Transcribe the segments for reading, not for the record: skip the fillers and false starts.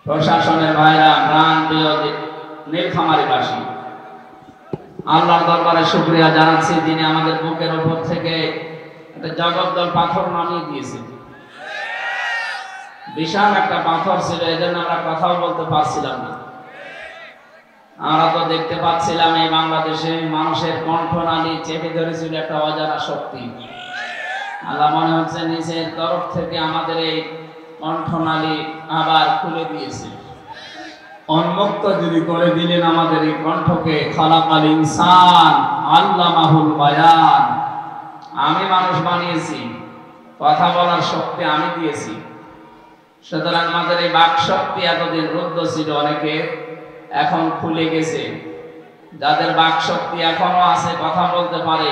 প্রশাসনের ভাইরা, প্রাণ প্রিয় নীলফামারীবাসী, আল্লাহর দরবারে শুকরিয়া জানাচ্ছি যিনি আমাদের বুকের উপর থেকে একটা জগদ্দল পাথর নামিয়ে দিয়েছেন। বিশাল একটা পাথর ছিল, এজন্য আমরা কথাও বলতে পারছিলাম না। আমরা তো দেখতে পাচ্ছিলাম এই বাংলাদেশে মানুষের কণ্ঠনালী চেপে ধরেছিল একটা অজানা শক্তি। আল্লাহ মনে হচ্ছে নিজের তরফ থেকে আমাদের এই কণ্ঠনালী আবার খুলে দিয়েছে, উন্মুক্ত যদি করে দিলেন আমাদের এই কণ্ঠকে। খালাকাল ইনসান আল্লামাহুল বায়ান। আমি মানুষ বানিয়েছি, কথা বলার শক্তি আমি দিয়েছি। সুতরাং আমাদের এই বাক শক্তি এতদিন রুদ্ধ ছিল অনেকে, এখন খুলে গেছে। যাদের বাক শক্তি এখনো আছে, কথা বলতে পারে,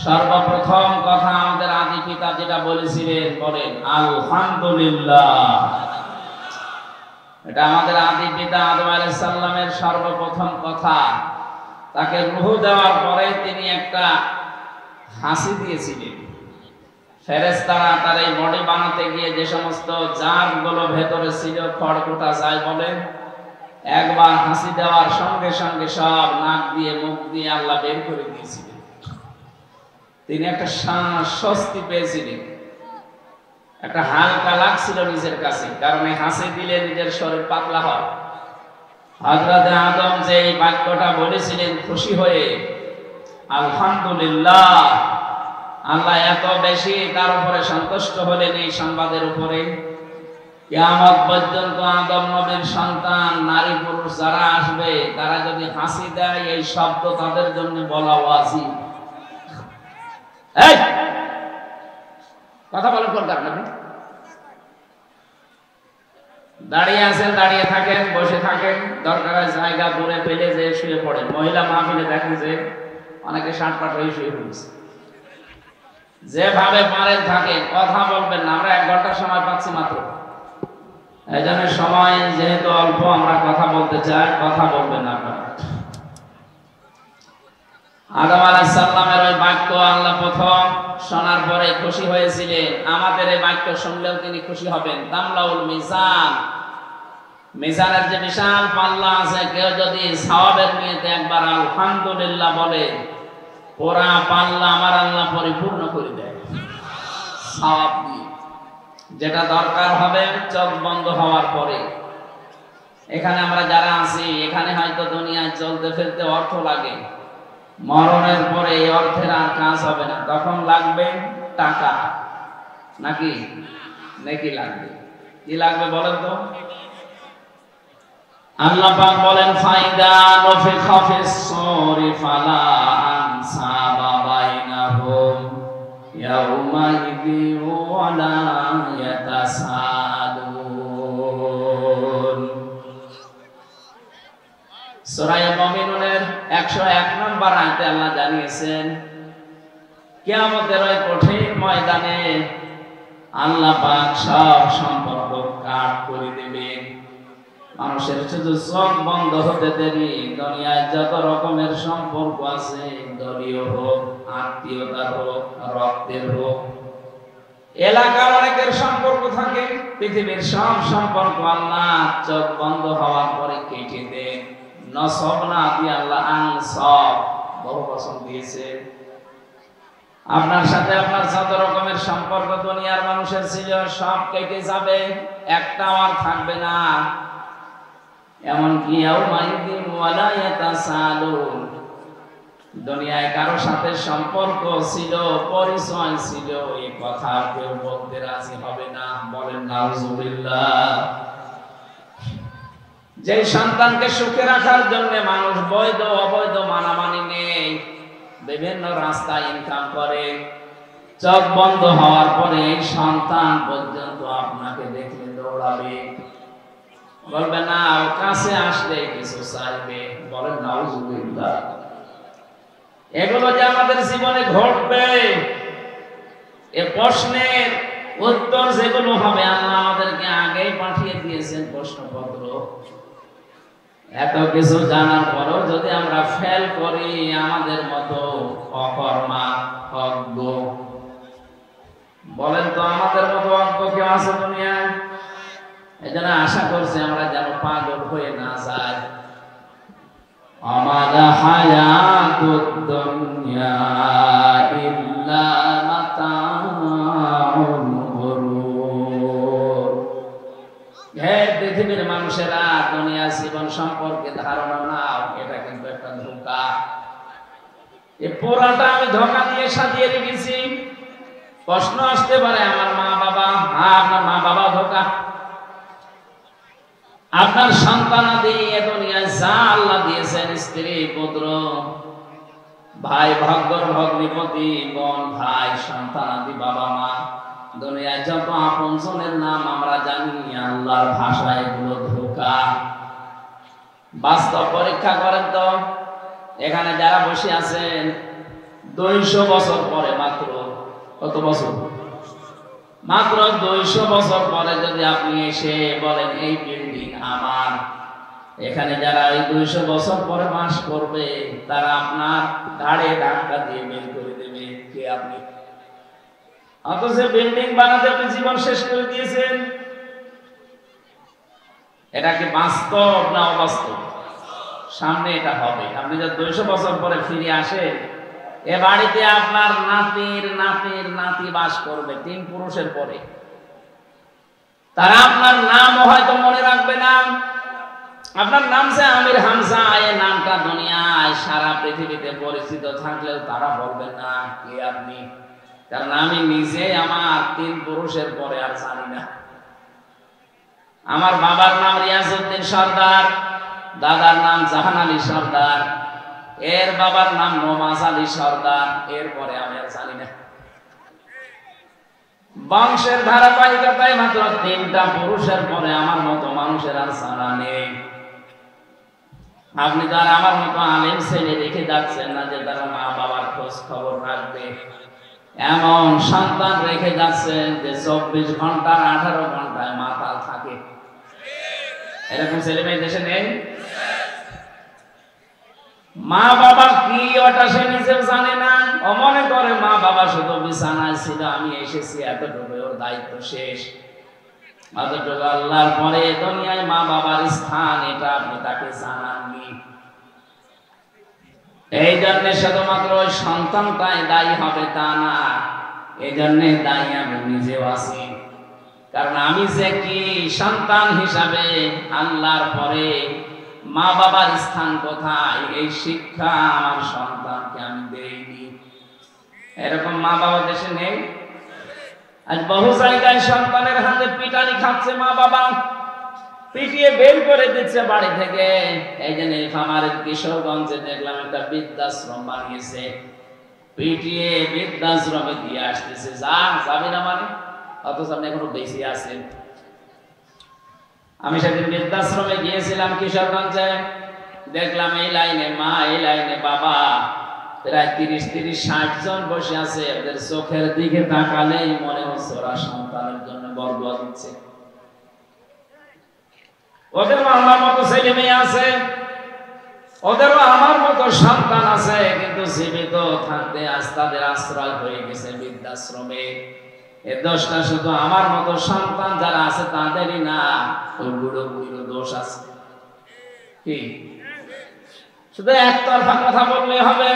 সর্বপ্রথম কথা আমাদের আদি পিতা যেটা বলেছিলেন, বলেন আলহামদুলিল্লাহ। এটা আমাদের আদি পিতা আদম আলাইহিস সালামের সর্বপ্রথম কথা। তাকে রূহ দেওয়ার পরে তিনি একটা হাসি দিয়েছিলেন। ফেরেশতারা তার এই বডি বানাতে গিয়ে যে সমস্ত জারগুলো ভেতরে ছিল, খড়কুটা যাই বলেন, একবার হাসি দেওয়ার সঙ্গে সঙ্গে সব নাক দিয়ে মুখ দিয়ে আল্লাহ বের করে দিয়েছিলেন। তিনি একটা স্বস্তি পেয়েছিলেন, একটা হালকা লাগছিল নিজের কাছে, কারণ এই হাসি দিলে নিজের শরীর পাতলা হয়। হযরত আদম যে এই বাক্যটা বলেছিলেন খুশি হয়ে, আলহামদুলিল্লাহ, আল্লাহ এত বেশি তার উপরে সন্তুষ্ট হলেন এই সংবাদের উপরে, কিয়ামত পর্যন্ত আদম নবীর সন্তান নারী পুরুষ যারা আসবে তারা যদি হাসি দেয়, এই শব্দ তাদের জন্য বলা ওয়াজিব। এই কথা বলেন কোন কারণে? দাঁড়িয়ে আছেন, দাঁড়িয়ে থাকেন, বসে থাকেন, দরকার জায়গা দূরে পেলে যে শুয়ে পড়েন। মহিলা মাহফিলে দেখেন যে অনেকে শাটপাট হয়ে শুয়ে পড়েছে। যেভাবে পারেন থাকেন, কথা বলবেন না। আমরা 1 ঘন্টা সময় পাচ্ছি মাত্র, এই জন্য সময় যেহেতু অল্প, আমরা কথা বলতে চাই, কথা বলবেন না আপনারা। আদম আলাইহিস সালামের ওই বাক্য আল্লাহ প্রথম শোনার পরে খুশি হয়েছিলেন। আমাদের এই বাক্য শুনলেও তিনি খুশি হবেন। তামলাউল মিজান, মিজানের যে বিশাল পাল্লা আছে, কেউ যদি সওয়াবের নিয়তে একবার আলহামদুলিল্লাহ বলে, পুরা পাল্লা আমার আল্লাহ পরিপূর্ণ করে দেয় সওয়াব দিয়ে। যেটা দরকার হবে চোখ বন্ধ হওয়ার পরে। এখানে আমরা যারা আছি, এখানে হয়তো দুনিয়ায় চলতে ফিরতে অর্থ লাগে, মরণের পরে এই অর্থের আর কাজ হবে না, তখন লাগবে টাকা, নাকি নেকি লাগবে। কি লাগবে বলেন তো? আল্লাহ পাক বলেন, ফাইদা নফিখা ফিস সূরি ফালা আনসাবা বাইনাহুম ইয়াউমা ইযি ওয়ালা ইয়াতাসালুন। সূরা মুমিনুনের 101 নম্বর আয়াতে আল্লাহ জানিয়েছেন, কিয়ামতের ওই কঠিন ময়দানে আল্লাহ পাক সব সম্পর্ক কাট করে দেবেন। মানুষের শুধু চোখ বন্ধ হতে দেরি, দুনিয়ায় যত রকমের সম্পর্ক আছে, দলীয় হোক, আত্মীয়তার হোক, রক্তের হোক, এলাকার অনেকের সম্পর্ক থাকে, পৃথিবীর সব সম্পর্ক আল্লাহ চোখ বন্ধ হওয়ার পরে কেটে দেন। নসব না দিয়ে আল্লাহ আনসব বহু বচন দিয়েছে। আপনার সাথে আপনার যত রকমের সম্পর্ক দুনিয়ার মানুষের ছিল, সব কেটে যাবে, একটাও আর থাকবে না। এমনকি দুনিয়ায় কারো সাথে সম্পর্ক ছিল, পরিচয় ছিল, এই কথা কেউ বলতে রাজি হবে না। বলেন নাউজুবিল্লাহ। যে সন্তানকে সুখে রাখার জন্য মানুষ বৈধ অবৈধ মানামানি নেই, বিভিন্ন রাস্তায় ইনকাম করে, চোখ বন্ধ হওয়ার পরে এই সন্তান পর্যন্ত আপনাকে দেখলে দৌড়াবে, বলবে না, ও কাছে আসলে কিছু চাইবে। বলেন নাউজুবিল্লাহ। এগুলো যে আমাদের জীবনে ঘটবে, এ প্রশ্নের উত্তর যেগুলো হবে আল্লাহ আমাদেরকে আগেই পাঠিয়ে দিয়েছেন প্রশ্নপত্র। এত কিছু জানার পরও যদি আমরা ফেল করি, আমাদের মতো অকর্মা অজ্ঞ, বলেন তো আমাদের মতো অজ্ঞ কেউ আছে দুনিয়ায়? এজন্য আশা করছি আমরা যেন পাগল হয়ে না যাই। আমাদা হায়াতুদ দুনিয়া ইল্লা মাতাউল গুরুর। হে পৃথিবীর মানুষেরা, দুনিয়ার জীবন সম্পর্কে ধারণা নাও, এটা কিন্তু একটা ধোঁকা। এই পুরাটা আমি ধোঁকা দিয়ে সাজিয়ে রেখেছি। প্রশ্ন আসতে পারে আমার মা বাবা, আপনার মা বাবা ধোঁকা। আপনার সন্তানাদি এ দুনিয়ায় যা আল্লাহ দিয়েছেন, স্ত্রী পুত্র ভাই ভাগ্যর ভগ্নিপতি বোন ভাই সন্তানাদি বাবা মা, দুনিয়ায় যত আপনজনের নাম আমরা জানি, আল্লাহর ভাষায় এগুলো ধোঁকা। বাস্তব পরীক্ষা করেন তো, এখানে যারা বসে আছেন 200 বছর পরে, মাত্র কত বছর, মাত্র 200 বছর পরে যদি আপনি এসে বলেন এই বিল্ডিং আমার, এখানে যারা এই 200 বছর পরে বাস করবে তারা আপনার ঘাড়ে ধাক্কা দিয়ে বের করে দেবে কে আপনি। অথচ বিল্ডিং বানাতে আপনি জীবন শেষ করে দিয়েছেন। এটা কি বাস্তব না অবাস্তব? সামনে এটা হবে। আপনি যদি 200 বছর পরে ফিরে আসেন, এ বাড়িতে আপনার নাতির নাতির নাতি বাস করবে 3 পুরুষের পরে। তারা আপনার নাম হয়তো মনে রাখবে না। আপনার নাম যে আমির হামজা, এই নামটা দুনিয়ায় সারা পৃথিবীতে পরিচিত থাকলেও তারা বলবে না কে আপনি, কারণ আমি নিজে আমার 3 পুরুষের পরে আর জানি না। আমার বাবার নাম রিয়াজউদ্দিন সরদার, দাদার নাম জাহান আলী সরদার, এর বাবার নাম নমাজ আলী সরদার, এরপরে আমি আর জানি না। বংশের ধারাবাহিকতায় মাত্র 3টা পুরুষের পরে আমার মতো মানুষের আর জানা নেই। আপনি তো আর আমার মতো আলেম ছেলে রেখে যাচ্ছেন না যে তারা মা বাবার খোঁজ খবর রাখবে। এমন সন্তান রেখে যাচ্ছেন যে 24 ঘন্টার 18 ঘন্টায় মাতাল থাকে। এরকম ছেলে মেয়ে দেশে নেই। মা বাবা কি ওটা সে নিজেও জানে না। ও মনে করে মা বাবা শুধু বিছানায় ছিল, আমি এসেছি এতটুকু ওর দায়িত্ব শেষ। অতটুকু আল্লাহর পরে দুনিয়ায় মা বাবার স্থান এটা আপনি তাকে জানাননি। এই জন্য শুধুমাত্র ওই সন্তানটাই দায়ী হবে তা না, এই জন্য দায়ী আমি নিজেও আছি। কারণ আমি যে কি সন্তান হিসাবে আল্লাহর পরে মা বাবার স্থান কোথায়, এই শিক্ষা আমার সন্তানকে আমি দেইনি। এরকম মা বাবা দেশে নেই। আজ বহু জায়গায় সন্তানের হাতে পিটানি খাচ্ছে মা বাবা, পিটিয়ে বের করে দিচ্ছে বাড়ি থেকে। এই যে আমার কিশোরগঞ্জে দেখলাম একটা বৃদ্ধাশ্রম বানিয়েছে, পিটিয়ে বৃদ্ধাশ্রমে দিয়ে আসতেছে। যাবে না মানে, অথচ আপনি এখনো বেশি আছেন। আমি সেদিন বৃদ্ধাশ্রমে গিয়েছিলাম কিশোরগঞ্জে, দেখলাম এই লাইনে মা, এই লাইনে বাবা, প্রায় 30-60 জন বসে আছে। ওদের চোখের দিকে তাকালেই মনে হচ্ছে ওরা সন্তানের জন্য বরদোয়া দিচ্ছে। ওদেরও আমার মতো ছেলে মেয়ে আছে, ওদেরও আমার মতো সন্তান আছে, কিন্তু জীবিত থাকতে আজ তাদের আশ্রয় হয়ে গেছে বৃদ্ধাশ্রমে। এ দোষটা শুধু আমার মতো সন্তান যারা আছে তাদেরই না, ওই বুড়ো বুড়িরও দোষ আছে। কি শুধু একতরফা কথা বললে হবে?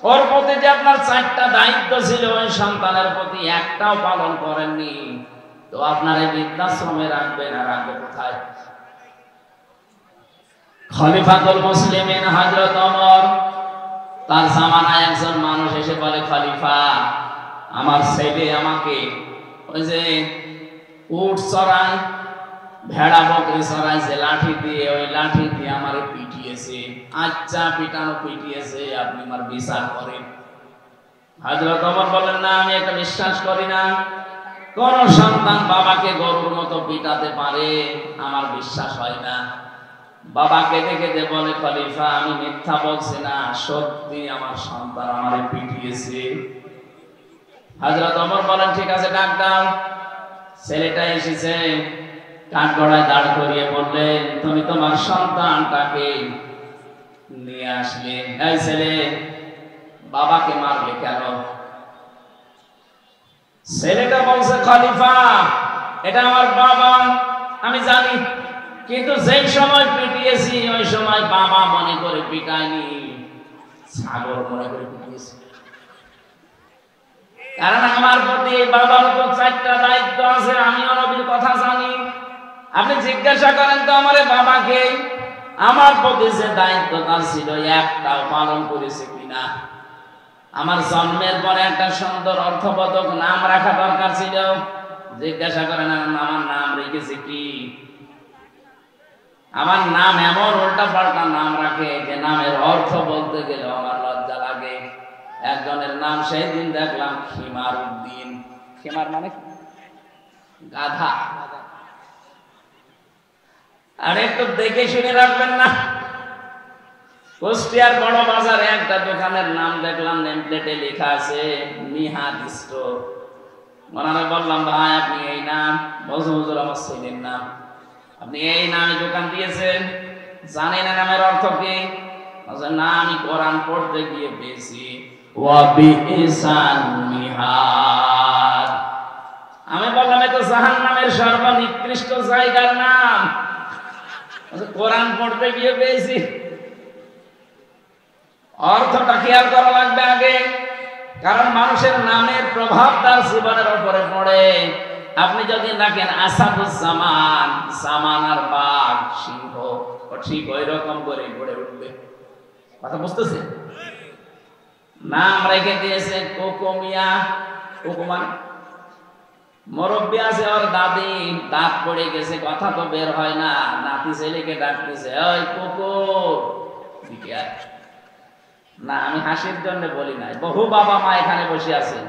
ওর প্রতি যে আপনার 4টা দায়িত্ব ছিল, ওই সন্তানের প্রতি একটাও পালন করেননি, তো আপনার এই বৃদ্ধাশ্রমে রাখবেন আর রাখবে কোথায়? খলিফাতুল মুসলিমিন হযরত ওমর, তার জামানায় একজন মানুষ এসে বলে, খলিফা আমার ছেলে আমাকে ওই যে উট চড়ায়, ভেড়া বকরি চড়ায়, যে লাঠি দিয়ে, ওই লাঠি দিয়ে আমারে পিটিয়েছে। আচ্ছা পিটানো পিটিয়েছে, আপনি আমার বিচার করেন। হযরত ওমর বলেন, না আমি এটা বিশ্বাস করি না। কোন সন্তান বাবাকে গরুর মতো পিটাতে পারে? আমার বিশ্বাস হয় না। বাবা কেঁদে কেঁদে বলে, খলিফা আমি মিথ্যা বলছি না, সত্যি আমার সন্তান আমারে পিটিয়েছে। হযরত ওমর বলেন, ঠিক আছে ডাক দাও। ছেলেটা এসেছে, কাঠগড়ায় দাঁড় করিয়ে বললেন, তুমি তোমার সন্তানটাকে নিয়ে আসলে, এই ছেলে বাবাকে মারলে কেন? ছেলেটা বলছে, খলিফা এটা আমার বাবা, আমি জানি, কিন্তু যেই সময় পিটিয়েছি ওই সময় বাবা মনে করে পিটায়নি, ছাগল মনে করে পিটিয়েছি। কারণ আমার প্রতি বাবার তো 4টা দায়িত্ব আছে, আমিও নবীর কথা জানি। আপনি জিজ্ঞাসা করেন তো আমারে বাবাকে আমার প্রতি যে দায়িত্বটা ছিল একটাও পালন করেছে কিনা। আমার জন্মের পরে একটা সুন্দর অর্থবোধক নাম রাখা দরকার ছিল, জিজ্ঞাসা করেন আমার নাম রেখেছে কি। আমার নাম এমন উল্টা পাল্টা নাম রাখে যে নামের অর্থ বলতে গেলে আমার লজ্জা লাগে। একজনের নাম সেই দিন দেখলাম খিমার উদ্দিন। খিমার মানে গাধা। আর একটু দেখে শুনে রাখবেন না। কুষ্টিয়ার বড় বাজারে একটা দোকানের নাম দেখলাম, নেম প্লেটে লেখা আছে নিহাদ স্টোর। ওনারা বললাম ভাই আপনি এই নাম, বলছে হুজুর আমার ছেলের নাম, আপনি এই নামে দোকান দিয়েছেন, জানেন না নামের অর্থ কি? না আমি কোরআন পড়তে গিয়ে পেয়েছি আমি বললাম এতো জাহান্নামের সর্বনিকৃষ্ট জায়গার নাম, কোরআন পড়তে গিয়ে পেয়েছি। অর্থটা খেয়াল করা লাগবে আগে, কারণ মানুষের নামের প্রভাব তার জীবনের উপরে পড়ে। আপনি যদি দেখেন আসাদুজ্জামান, জামান আর বাঘ, সিংহ, ঠিক ওই রকম করে গড়ে উঠবে। কথা বুঝতেছে? নাম রেখে দিয়েছে কোকোমিয়া। কোকোমান মুরব্বী আছে, ওর দাদি দাঁত পড়ে গেছে, কথা তো বের হয় না, নাতি ছেলেকে ডাকতেছে ওই কোকো দিকে আয়। না আমি হাসির জন্য বলি নাই, বহু বাবা মা এখানে বসে আছে,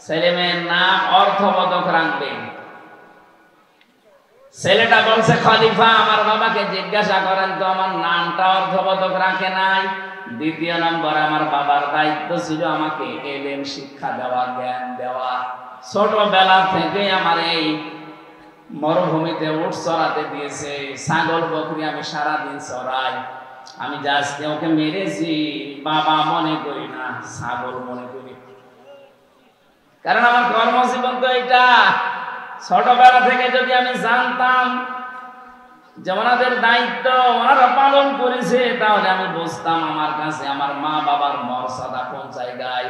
ছেলে মেয়ের নাম অর্থবোধক রাখবেন। ছেলেটা বলছে খলিফা আমার বাবাকে জিজ্ঞাসা করেন তো আমার নামটা অর্থবোধক রাখে নাই। দ্বিতীয় নম্বর আমার বাবার দায়িত্ব ছিল আমাকে এলেম শিক্ষা দেওয়া, জ্ঞান দেওয়া। ছোটবেলা থেকে আমার এই মরুভূমিতে উট চড়াতে দিয়েছে, ছাগল বকরি আমি সারাদিন চড়াই। আমি যা আজকে ওকে মেরেছি বাবা মনে করি না, ছাগল মনে করি, কারণ আমার কর্মজীবন তো এটা। ছোটবেলা থেকে যদি আমি জানতাম যে ওনাদের দায়িত্ব ওনারা পালন করেছে, তাহলে আমি বুঝতাম আমার কাছে আমার মা বাবার মর্যাদা কোন জায়গায়।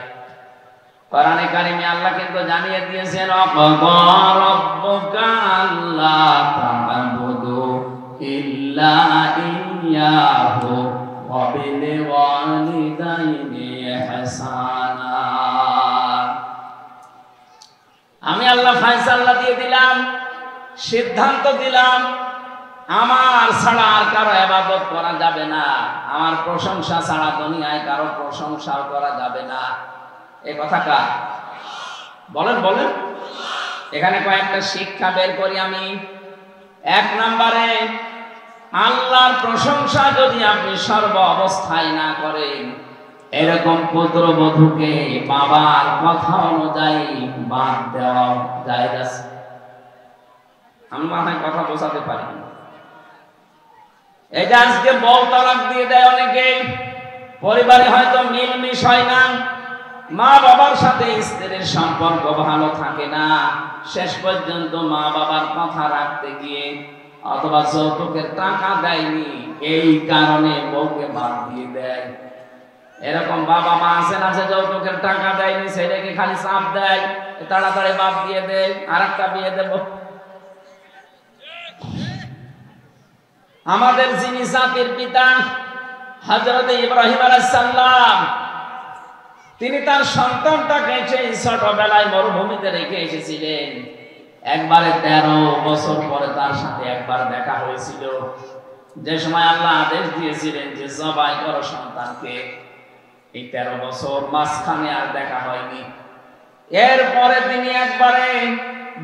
কোরআনে কারিমে আল্লাহ কিন্তু জানিয়ে দিয়েছেন রাব্বুকা আল্লা তা'বুদু ইল্লা ইয়াহু ওয়া বিল ওয়ালিদাইনি ইহসানা। আমি আল্লাহ ফয়সালা দিয়ে দিলাম, সিদ্ধান্ত দিলাম আমার ছাড়া আর কারো ইবাদত করা যাবে না, আমার প্রশংসা ছাড়া দুনিয়ায় কারো প্রশংসাও করা যাবে না। এই কথা কার? বলেন বলেন। এখানে কয়েকটা শিক্ষা বের করি আমি। 1 নম্বরে আল্লাহর প্রশংসা যদি আপনি সর্ব অবস্থায় না করেন, এরকম পুত্রবধূকে বাবার কথা অনুযায়ী বাদ দেওয়া জায়েজ আছে। আমি মনে কথা বোঝাতে পারি না। এটা আজকে বউ তালাক দিয়ে দেয় অনেকে, পরিবারে হয়তো মিলমিশ হয় না, মা বাবার সাথে স্ত্রীর সম্পর্ক ভালো থাকে না, শেষ পর্যন্ত মা বাবার কথা রাখতে গিয়ে অথবা যৌতুকের টাকা দেয়নি এই কারণে বউকে বাদ দিয়ে দেয়। এরকম বাবা মা আছেন, আছে যৌতুকের টাকা দেয়নি, ছেলেকে খালি চাপ দেয় তাড়াতাড়ি বাদ দিয়ে দেয়, আর একটা বিয়ে দেব। আমাদের যিনি জাতির পিতা হযরত ইব্রাহিম আলাইহিস সালাম, তিনি তার সন্তানটাকে সেই ছোটবেলায় মরুভূমিতে রেখে এসেছিলেন। একবারে 13 বছর পরে তার সাথে একবার দেখা হয়েছিল, যে সময় আল্লাহ আদেশ দিয়েছিলেন যে জবাই করো সন্তানকে। এই 13 বছর মাঝখানে আর দেখা হয়নি। এরপরে তিনি একবারে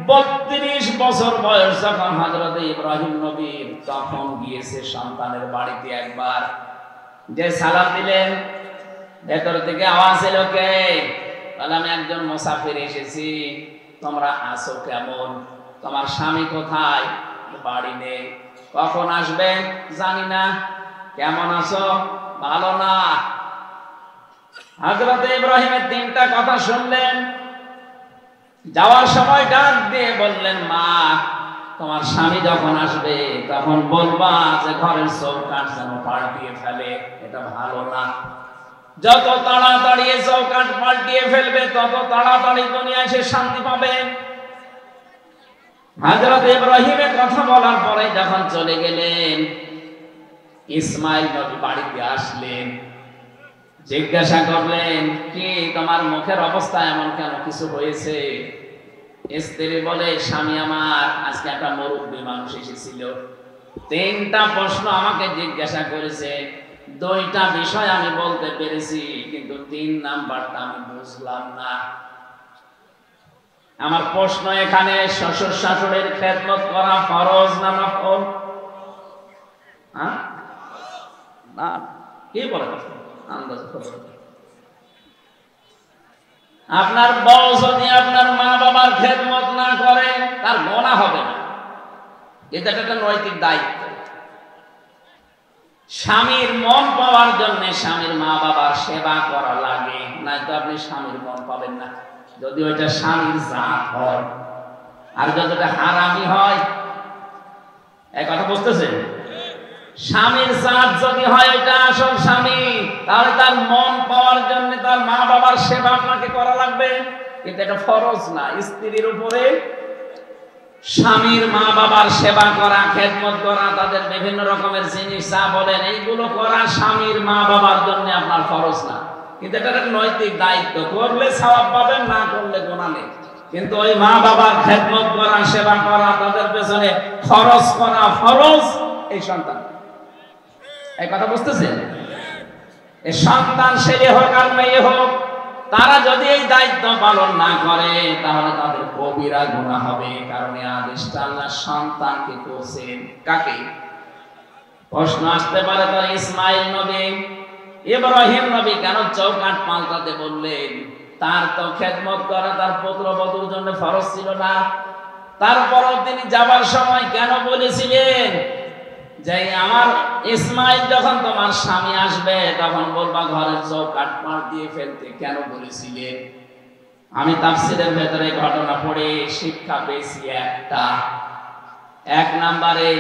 32 বছর বয়স যখন হযরত ইব্রাহিম নবীর, তখন গিয়েছে সন্তানের বাড়িতে একবার, যে সালাম দিলেন ভেতর থেকে আওয়াজ এলো কে? বলে আমি একজন মুসাফির এসেছি, তোমরা আছো কেমন? তোমার স্বামী কোথায়? বাড়ি নেই। কখন আসবে জানি না। কেমন আছো? ভালো না। হযরত ইব্রাহিমের 3টা কথা শুনলেন। যাওয়ার সময় ডাক দিয়ে বললেন, মা তোমার স্বামী যখন আসবে তখন বলবা যে ঘরের চৌকাঠ যেন পাল্টিয়ে ফেলে, এটা ভালো না। যত তাড়াতাড়ি চৌকাঠ পাল্টিয়ে ফেলবে তত তাড়াতাড়ি দুনিয়ায় সে শান্তি পাবে। হযরত ইব্রাহিমের কথা বলার পরে যখন চলে গেলেন, ইসমাইল নবী বাড়িতে আসলেন, জিজ্ঞাসা করলেন, কি তোমার মুখের অবস্থা এমন কেন, কিছু হয়েছে? স্ত্রী বলে, স্বামী আমার আজকে একটা মুরব্বী মানুষ এসেছিল, 3টা প্রশ্ন আমাকে জিজ্ঞাসা করেছে, 2টা বিষয় আমি বলতে পেরেছি, কিন্তু 3 নাম্বারটা আমি বুঝলাম না। আমার প্রশ্ন এখানে, শ্বশুর শাশুড়ির খেদমত করা ফরজ না নফল? না, কি বলে আন্দাজ করো। আপনার বউ যদি আপনার মা বাবার খেদমত না করে তার গুনাহ হবে না, এটা একটা নৈতিক দায়িত্ব। স্বামীর মন পাওয়ার জন্য স্বামীর মা বাবার সেবা করা লাগে, নয়তো আপনি স্বামীর মন পাবেন না। যদি ওইটা স্বামীর জাত হয়, আর যদি ওটা হারামি হয়, এই কথা বুঝতেছেন? স্বামীর জাত যদি হয় এটা আসল স্বামী, তাহলে তার মন পাওয়ার জন্য তার মা বাবার সেবা আপনাকে করা লাগবে, কিন্তু এটা ফরজ না। স্ত্রীর উপরে স্বামীর মা বাবার সেবা করা, খেদমত করা, তাদের বিভিন্ন রকমের জিনিস যা বলেন এইগুলো করা স্বামীর মা বাবার জন্য আপনার ফরজ না, কিন্তু এটা একটা নৈতিক দায়িত্ব। করলে সওয়াব পাবেন, না করলে গুনাহ নেই। কিন্তু ওই মা বাবার খেদমত করা, সেবা করা, তাদের পেছনে খরচ করা ফরজ এই সন্তান। এই কথা বুঝতেছেন? এই সন্তান ছেলে হোক আর মেয়ে হোক, তারা যদি এই দায়িত্ব পালন না করে তাহলে তাদের কবিরা গুনাহ হবে। কারণ এই আদেশটা আল্লাহ সন্তানকে করছেন। কাকে? প্রশ্ন আসতে পারে, তার ইসমাইল নবী, ইব্রাহিম নবী কেন চৌকাঠ পাল্টাতে বললেন? তার তো খেদমত করা তার পুত্রবধূর জন্য ফরজ ছিল না। তারপরও তিনি যাবার সময় কেন বলেছিলেন যে আমার ইসমাইল যখন তোমার স্বামী আসবে তখন বলবা ঘরের চৌকাঠ পাল্টিয়ে ফেলতে? কেন বলেছিলেন? আমি তাফসীরের ভেতরে ঘটনা পড়ে শিক্ষা পেয়েছি একটা। 1 নম্বরে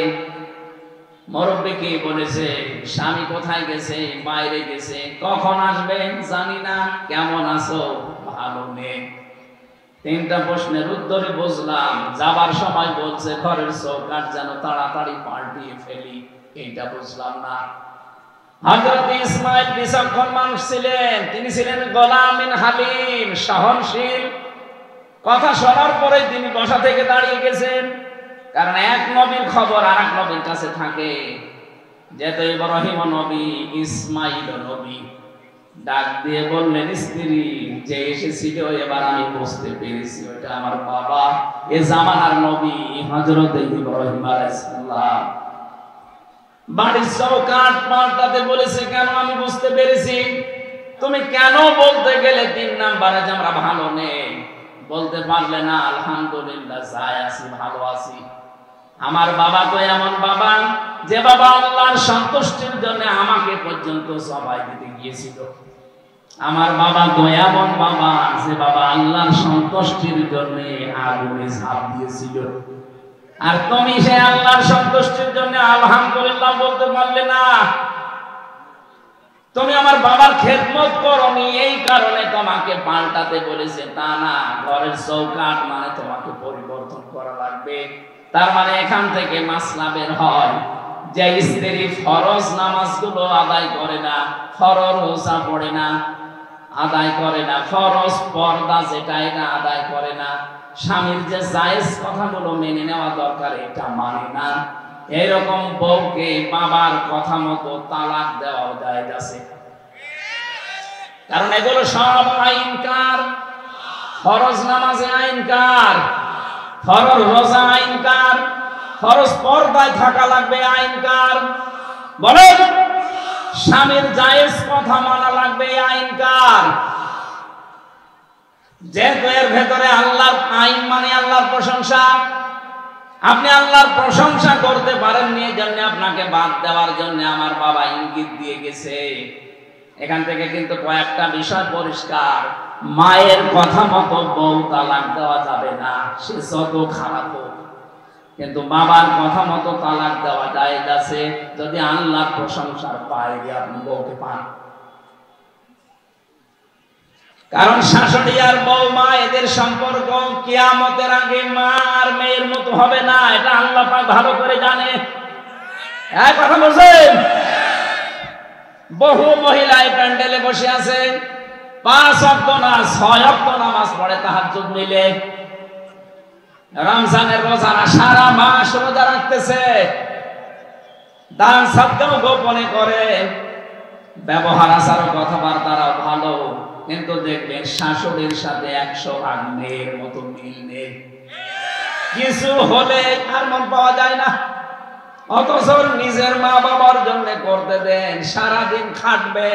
মুরব্বি কি বলেছে, স্বামী কোথায় গেছে? বাইরে গেছে। কখন আসবেন জানি না। কেমন আছো? ভালো নেই। 3টা প্রশ্নের উত্তরে বুঝলাম যাবার সময় বলছে ঘরের চৌকাঠ যেন তাড়াতাড়ি পাল্টিয়ে ফেলি, এইটা বুঝলাম না। হযরত ইসমাইল বিচক্ষণ মানুষ ছিলেন, তিনি ছিলেন গোলামিন হালিম, সহনশীল। কথা শোনার পরে তিনি বসা থেকে দাঁড়িয়ে গেছেন, কারণ এক নবীর খবর আরেক নবীর কাছে থাকে। যেহেতু ইব্রাহিম নবী, ইসমাইল নবী, ডাক দিয়ে বললেন, স্ত্রী যে এসেছিল এবার আমি বুঝতে পেরেছি ওটা আমার বাবা, এ জামানার নবী হযরত ইব্রাহিম আলাইহিস সালাম। বাড়ির চৌকাঠ পাল্টাতে বলেছে কেন? আমি বুঝতে পেরেছি। তুমি কেন বলতে গেলে 3 নাম্বারে যে আমরা ভালো নেই, বলতে পারলে না আলহামদুলিল্লাহ যাই আছি ভালো আছি। আমার বাবা তো এমন বাবা যে বাবা আল্লাহর সন্তুষ্টির জন্য আমাকে পর্যন্ত সবাই দিতে গিয়েছিল। আমার বাবা তো এমন বাবা যে বাবা আল্লাহর সন্তুষ্টির জন্য আগুনে ঝাঁপ দিয়েছিল। আর তুমি সে আল্লাহর সন্তুষ্টির জন্য আলহামদুলিল্লাহ বলতে পারলে না। তুমি আমার বাবার খেদমত করনি, এই কারণে তোমাকে পাল্টাতে বলেছে, তা না। ঘরের চৌকাঠ মানে তোমাকে পরিবর্তন করা লাগবে। তার মানে এখান থেকে মাসলা বের হয় যে স্ত্রী ফরজ নামাজগুলো আদায় করে না, ফরজ রোজা পড়ে না, আদায় করে না, ফরজ পর্দা যেটা এটা আদায় করে না, স্বামীর যে জায়েজ কথাগুলো মেনে নেওয়া দরকার এটা মানে না, এরকম বউকে বাবার কথা মতো তালাক দেওয়া জায়েজ আছে। কারণ এগুলো সব আইনকার। ফরজ নামাজে আইনকার, ফরজ রোজা আইনকার, ফরজ পর্দায় থাকা লাগবে আইনকার। বলেন, স্বামীর জায়েজ কথা মানা লাগবে আইনকার। যেহেতু এর ভেতরে আল্লাহর আইন মানে আল্লাহর প্রশংসা, আপনি আল্লাহর প্রশংসা করতে পারেননি, এই জন্য আপনাকে বাদ দেওয়ার জন্য আমার বাবা ইঙ্গিত দিয়ে গেছে। এখান থেকে কিন্তু কয়েকটা বিষয় পরিষ্কার। মায়ের কথা মতো বউ তালাক দেওয়া যাবে না, সে যত খারাপ হোক। কিন্তু বাবার কথা মতো তালাক দেওয়া জায়েজ আছে যদি আল্লাহর প্রশংসার বাইরে আপনি বউকে পান। কারণ শাশুড়ি আর বৌমা এদের সম্পর্ক কিয়ামতের আগে মা আর মেয়ের মতো হবে না, এটা আল্লাহ পাক ভালো করে জানে। এক কথা বলছেন। বহু মহিলা এই প্যান্ডেলে বসে আছে, 5 ওয়াক্ত না 6 ওয়াক্ত নামাজ পড়ে তাহাজ্জুদ মিলে, রমজানের রোজা সারা মাস রোজা রাখতেছে, দান সাদকাও গোপনে করে, ব্যবহার আচার কথাবার্তাও ভালো, কিন্তু দেখবেন শাশুড়ির সাথে 100 মেয়ের মতো মিল নেই। কিছু হলে আর মন পাওয়া যায় না। অথচ নিজের মা বাবার জন্য করতে দেন, সারাদিন খাটবে,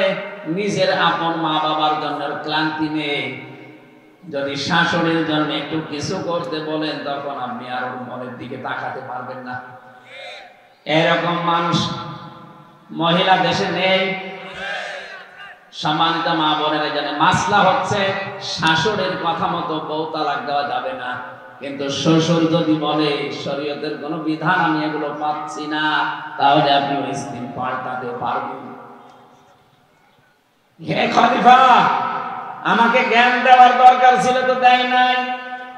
নিজের আপন মা বাবার জন্য ক্লান্তি নেই। যদি শাশুড়ির জন্য একটু কিছু করতে বলেন তখন আপনি আর মনের দিকে তাকাতে পারবেন না। এরকম মানুষ মহিলা দেশে নেই। সম্মানিত মা বোনেরা জানে মাসলা হচ্ছে শাশুড়ির কথা মতো বউ তালাক দেওয়া যাবে না, কিন্তু শ্বশুর যদি বলে শরীয়তের কোন বিধান আমি এগুলো পাচ্ছি না, তাহলে আপনি ওই স্ত্রী পাল্টাতে পারবেন। হে খলিফা, আমাকে জ্ঞান দেওয়ার দরকার ছিল তো দেয় নাই।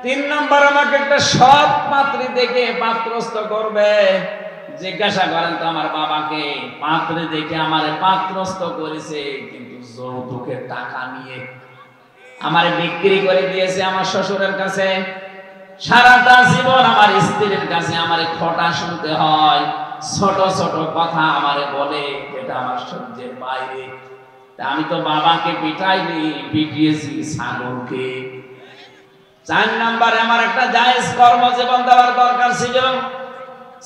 3 নম্বর আমাকে একটা সৎ পাত্রী দেখে পাত্রস্থ করবে। জিজ্ঞাসা করেন তো আমার বাবাকে, পাত্রী দেখে আমারে পাত্রস্থ করেছে, কিন্তু যৌতুকের টাকা নিয়ে আমারে বিক্রি করে দিয়েছে আমার শ্বশুরের কাছে। সারাটা জীবন আমার স্ত্রীর কাছে আমারে খোটা শুনতে হয়, ছোট ছোট কথা আমারে বলে, এটা আমার সহ্যের বাইরে। আমি তো বাবাকে পিটাইনি, পিটিয়েছি ছাগলকে। 4 নম্বরে আমার একটা জায়েজ কর্মজীবন দেওয়ার দরকার ছিল।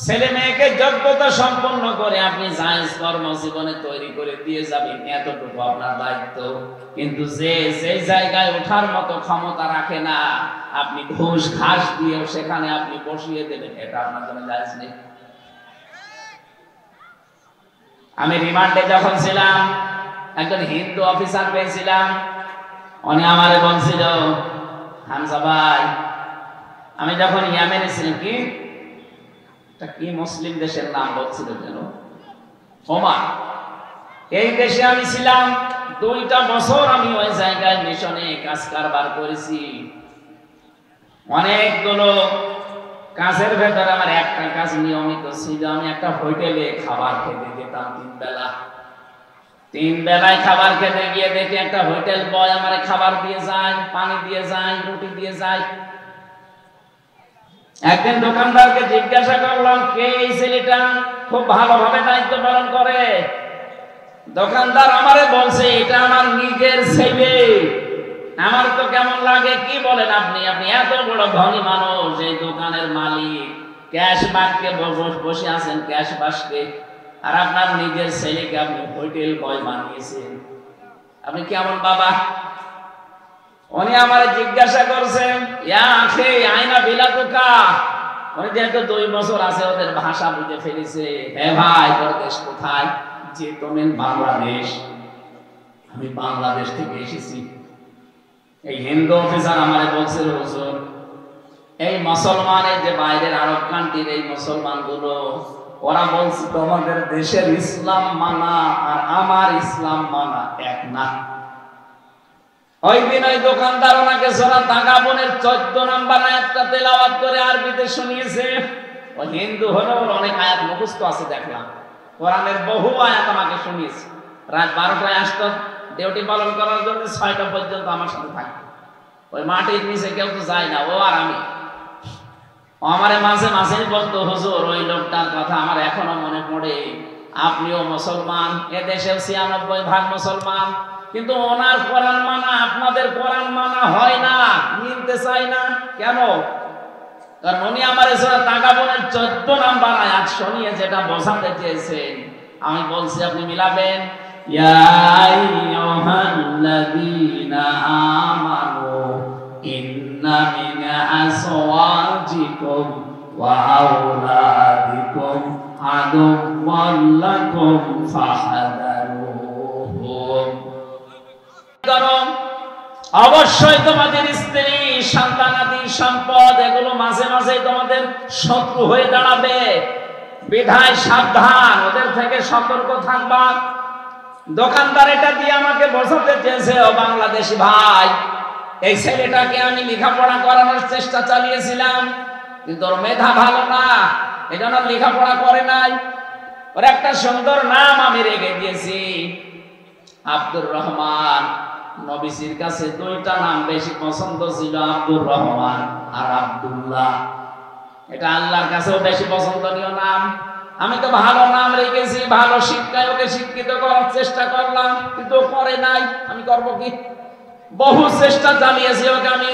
ছেলে মেয়েকে যোগ্যতা সম্পন্ন করে আপনি জায়েজ কর্মজীবনে তৈরি করে দিয়ে যাবেন, এতটুকু আপনার দায়িত্ব। কিন্তু যে জায়গায় ওঠার মতো ক্ষমতা রাখে না, আপনি ঘুষ ঘাস দিয়েও সেখানে আপনি বসিয়ে দেবেন, এটা আপনার জন্য জায়েজ নেই। আমি রিমান্ডে যখন ছিলাম একজন হিন্দু অফিসার পেয়েছিলাম, উনি আমারে বলছিল, হামজা ভাই, আমি যখন ইয়েমেনে ছিলাম, কি মুসলিম দেশের নাম বলছিল যেন, ওমান, এই দেশে আমি ছিলাম 2টা বছর। আমি ওই জায়গায় মিশনে কাজ কারবার করেছি। অনেকগুলো কাজের ভেতরে আমার একটা কাজ নিয়মিত ছিল, আমি একটা হোটেলে খাবার খেতে যেতাম 3 বেলা। 3 বেলায় খাবার খেতে গিয়ে দেখি একটা হোটেল বয় আমারে খাবার দিয়ে যায়, পানি দিয়ে যায়, রুটি দিয়ে যায়। একদিন দোকানদারকে জিজ্ঞাসা করলাম, কে এই ছেলেটা, খুব ভালোভাবে দায়িত্ব পালন করে। দোকানদার আমারে বলছে, এটা আমার নিজের ছেলে। আমার তো কেমন লাগে, কি বলেন আপনি, আপনি এত বড় ধনী মানুষ, এই দোকানের মালিক, ক্যাশ বাক্সে বসে আছেন, ক্যাশ বাক্সে, আর আপনার নিজের ছেলেকে আপনি হোটেল বয় বানিয়েছেন, আপনি কেমন বাবা? উনি আমারে জিজ্ঞাসা করছেন, ইয়া আখি আইনা বিলাতুকা, উনি যেহেতু 2 বছর আছে ওদের ভাষা বুঝে ফেলেছে। হে ভাই, তোর দেশ কোথায়? যে তুমি বাংলাদেশ। আমি বাংলাদেশ থেকে এসেছি। এই হিন্দু অফিসার আমারে বলছিল, হুজুর, এই মুসলমানের যে বাইরের আরব কান্ট্রির এই মুসলমানগুলো, ওরা বলছে তোমাদের দেশের ইসলাম মানা আর আমার ইসলাম মানা এক না। ওই দিন ওই দোকানদার ওনাকে সূরা তাগাবুনের 14 নম্বর আয়াতটা তেলাওয়াত করে আরবিতে শুনিয়েছে। ও হিন্দু হলেও অনেক আয়াত মুখস্থ আছে দেখলাম, কোরআনের বহু আয়াত আমাকে শুনিয়েছে। রাত 12টায় আসতো ডিউটি পালন করার জন্য, 6টা পর্যন্ত আমার সাথে থাকতো। ওই মাটির নিচে কেউ তো যায় না, ও আর আমি। আমারে মাঝে মাঝে বলতো, হুজুর, ওই লোকটার কথা আমার এখনো মনে পড়ে। আপনিও মুসলমান, এদেশেও 96% মুসলমান, কিন্তু ওনার কোরআন মানা আপনাদের কোরআন মানা হয় না, মিলতে চায় না। কেন? কারণ উনি আমার সূরা তাগাবুনের 14 নম্বর আয়াত শুনিয়ে যেটা বোঝাতে চেয়েছেন, আমি বলছি আপনি মিলাবেন। ইয়া আইয়ুহাল্লাযীনা আমানু ইন্না মিন আসওয়াজিকুম ওয়া আওলাদিকুম আদুওয়াল লাকুম ফাহদারুহুম। অবশ্যই তোমাদের স্ত্রী, সন্তানাদি, সম্পদ এগুলো মাঝে মাঝে তোমাদের শত্রু হয়ে দাঁড়াবে। বিধায় সাবধান, ওদের থেকে সতর্ক থাকবা। দোকানদার এটা দিয়ে আমাকে বোঝাতে চেয়েছে, ও বাংলাদেশি ভাই, এই ছেলেটাকে আমি লেখাপড়া করানোর চেষ্টা চালিয়েছিলাম, কিন্তু ওর মেধা ভালো না, এই জন্য লেখাপড়া করে নাই। ওর একটা সুন্দর নাম আমি রেখে দিয়েছি, আব্দুর রহমান। নবীজির কাছে দুইটা নাম বেশি পছন্দ ছিল, আব্দুর রহমান আর আব্দুল্লাহ। এটা আল্লাহর কাছেও বেশি পছন্দনীয় নাম। আমি তো ভালো নাম রেখেছি, ভালো শিক্ষায় ওকে শিক্ষিত করার চেষ্টা করলাম, কিন্তু করে নাই। আমি করব কি? বহু চেষ্টা চালিয়েছি ওকে আমি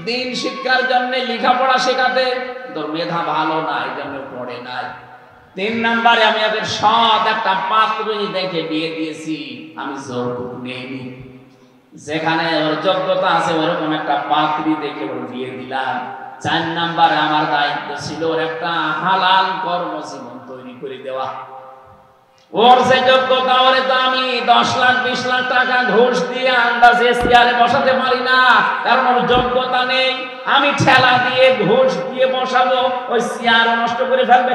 দিন শিক্ষার জন্য, লেখাপড়া শেখাতে, তোর মেধা ভালো না, এই জন্য পড়ে নাই। 3 নম্বরে আমি ওদের সৎ একটা পাত্রী দেখে বিয়ে দিয়েছি, আমি যৌতুক নেইনি। যেখানে ওর যোগ্যতা আছে ওরকম একটা পাত্রী দেখে ওর বিয়ে দিলাম। 4 নম্বরে আমার দায়িত্ব ছিল ওর একটা হালাল কর্মজীবন তৈরি করে দেওয়া। ওর যে যোগ্যতা, ওরে তো আমি 10 লাখ 20 লাখ টাকা ঘুষ দিয়ে আন্দাজে চেয়ারে বসাতে পারি না, কারণ ওর যোগ্যতা নেই। আমি ঠেলা দিয়ে ঘুষ দিয়ে বসাবো, ওই চেয়ার নষ্ট করে ফেলবে।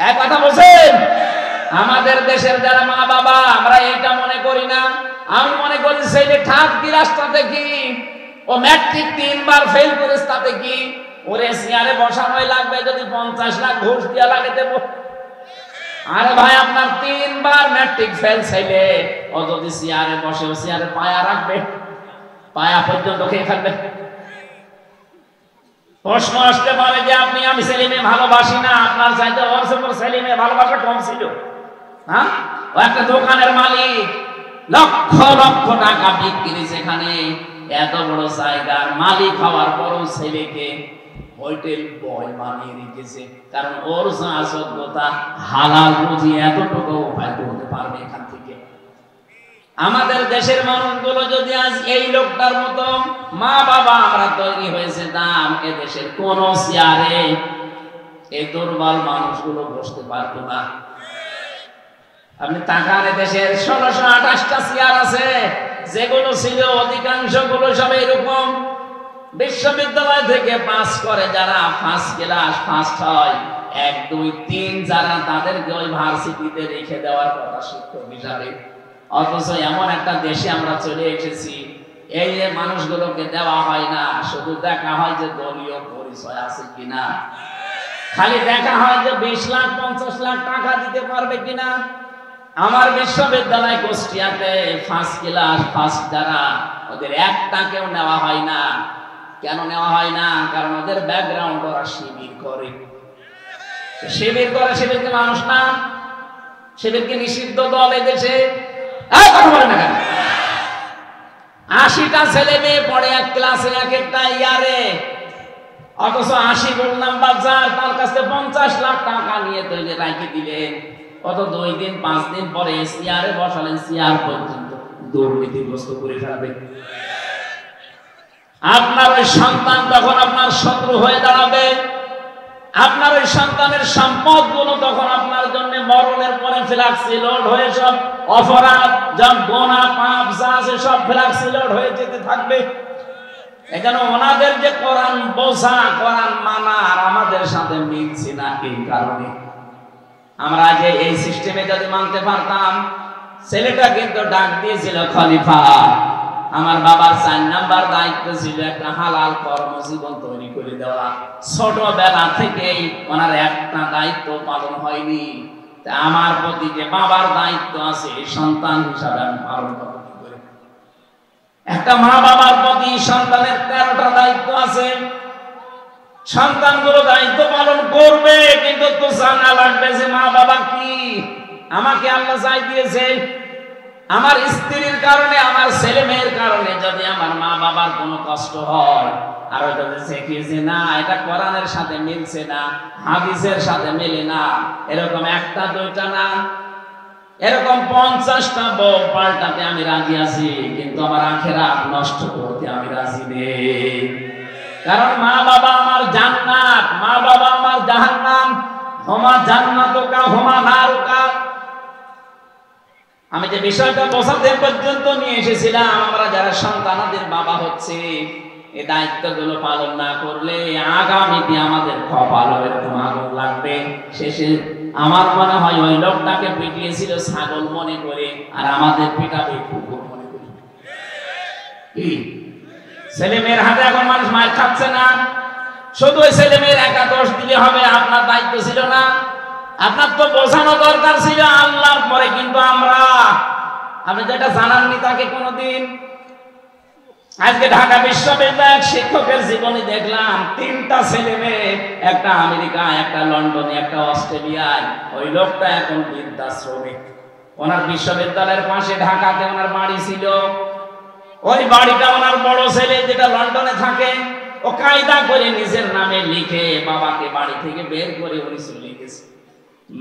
এক কথা বলছেন? আমাদের দেশের যারা মা বাবা, আমরা এইটা মনে করি না। আমি মনে করি ছেলে ঠাক দিরাজটাতে কি, ও ম্যাট্রিক 3 বার ফেল করেছে, তাতে কি? ওরে চেয়ারে বসানোই লাগবে যদি 50 লাখ ঘুষ দিয়া লাগে দেবো। আরে ভাই, আপনার 3 বার ম্যাট্রিক ফেল ছেলে, ও যদি চেয়ারে বসে, ও চেয়ারে পায়া রাখবে, পায়া পর্যন্ত খেয়ে ফেলবে। প্রশ্ন আসতে পারে যে আমি ছেলে মেয়ে ভালোবাসি না, আপনার চাইতে ওর ছেলে মেয়ে ভালোবাসা কম ছিল। হ্যাঁ, ও একটা দোকানের মালিক, লক্ষ লক্ষ টাকা বিক্রি, সেখানে এত বড় জায়গার মালিক হওয়ার পরও ছেলেকে হোটেল বয় বানিয়ে রেখেছে, কারণ ওর যা যোগ্যতা, হালাল রুজি এতটুকু উপায় করতে পারবে এখান থেকে। আমাদের দেশের মানুষগুলো যদি আজ এই লোকটার মতো মা বাবা আমরা তৈরি হয়েছে দাম, এ দেশের কোন চেয়ারে এই দুর্বল মানুষগুলো বসতে পারতো না। আপনি তাকান, দেশের 1628টা চেয়ার আছে, যেগুলো ছিল অধিকাংশ গুলো সব এরকম বিশ্ববিদ্যালয় থেকে পাস করে যারা ফার্স্ট ক্লাস ফার্স্ট হয়, 1 2 3 যারা, তাদেরকে ওই ভার্সিটিতে রেখে দেওয়ার কথা শিক্ষক হিসাবে। অথচ এমন একটা দেশে আমরা চলে এসেছি, এই মানুষগুলোকে দেওয়া হয় না, শুধু দেখা হয় যে দলীয় পরিচয় আছে কিনা, খালি দেখা হয় যে 20 লাখ 50 লাখ টাকা দিতে পারবে কিনা। আমার বিশ্ববিদ্যালয় কুষ্টিয়াতে ফার্স্ট ক্লাস ফার্স্ট যারা, ওদের একটাকেও নেওয়া হয় না। কেন নেওয়া হয় না? কারণ ওদের ব্যাকগ্রাউন্ড, ওরা শিবির করে। শিবির করে, শিবিরকে মানুষ না, শিবিরকে নিষিদ্ধ দল এদেশে। কথা বলে না কেন? 80টা ছেলে মেয়ে পড়ে এক ক্লাসে, এক একটা ইয়ারে, অথচ 80 গোল নাম্বার যার, তার কাছে 50 লাখ টাকা নিয়ে তৈরি রাখি দিলেন। কত 2 দিন 5 দিন পরে চেয়ারে বসালেন, চেয়ার পর্যন্ত দুর্নীতিগ্রস্ত করে ফেলবে। আপনার ওই সন্তান তখন আপনার শত্রু হয়ে দাঁড়াবে। আপনার ওই সন্তানের সম্পদ গুলো তখন আপনার জন্য মরণের পরে ফ্ল্যাক্সি লোড হয়ে সব অপরাধ, সব গোনা পাপ যা আছে সব ফ্ল্যাক্সি লোড হয়ে যেতে থাকবে। এখানে ওনাদের যে কোরআন বোঝা, কোরআন মানা আর আমাদের সাথে মিলছে না, এই কারণে আমরা যে এই সিস্টেমে যদি মানতে পারতাম। ছেলেটা কিন্তু ডাক দিয়েছিল খলিফা। আমার বাবার 4 নাম্বার দায়িত্ব ছিল একটা হালাল কর্মজীবন তৈরি করে দেওয়া। ছোটবেলা থেকেই ওনার একটা দায়িত্ব পালন হয়নি। আমার প্রতি যে বাবার দায়িত্ব আছে, সন্তান হিসাবে আমি পালন করব কি করে? একটা মা বাবার প্রতি সন্তানের 13টা দায়িত্ব আছে। সন্তানগুলো দায়িত্ব পালন করবে, কিন্তু তো জানা লাগবে যে মা বাবা কি। আমাকে আল্লাহ চাই দিয়েছে, আমার স্ত্রীর কারণে, আমার ছেলে মেয়ের কারণে যদি আমার মা বাবার কোনো কষ্ট হয়, আর যদি শিখিয়েছে না এটা কোরআনের সাথে মিলছে না, হাদিসের সাথে মেলে না, এরকম 1টা 2টা না, এরকম 50টা বউ পাল্টাতে আমি রাজি আছি, কিন্তু আমার আখিরাত নষ্ট করতে আমি রাজি নেই। কারণ মা বাবা আমার জান্নাত, মা বাবা আমার জাহান্নাম। হুমা জান্নাতুকা হুমা নারুকা। আমি যে বিষয়টা বোঝাতে পর্যন্ত নিয়ে এসেছিলাম, আমরা যারা সন্তানাদের বাবা হচ্ছে, এই দায়িত্বগুলো পালন না করলে আগামীতে আমাদের কপালে এরকম আগুন লাগবে। শেষে আমার মনে হয় ওই লোকটাকে পিটিয়েছিল ছাগল মনে করে, আর আমাদের পিটাবে কুকুর মনে করে। কি ছেলে মেয়ের হাতে এখন মানুষ মার খাচ্ছে না, শুধু ওই ছেলে মেয়ের একা দোষ দিলে হবে? আপনার দায়িত্ব ছিল না? আপনার তো বোঝানো দরকার ছিল আল্লাহর পরে। কিন্তু আপনি যেটা জানাননি তাকে কোনোদিন। আজকে ঢাকা বিশ্ববিদ্যালয়ের শিক্ষকের জীবনে দেখলাম 3টা ছেলে মেয়ে, একটা আমেরিকায়, একটা লন্ডনে, একটা অস্ট্রেলিয়ায়। ওই লোকটা এখন বৃদ্ধাশ্রমে। ওনার বিশ্ববিদ্যালয়ের পাশে ঢাকাতে ওনার বাড়ি ছিল। ওই বাড়িটা ওনার বড় ছেলে যেটা লন্ডনে থাকে, ও কায়দা করে নিজের নামে লিখে বাবাকে বাড়ি থেকে বের করে উনি চলে গেছে।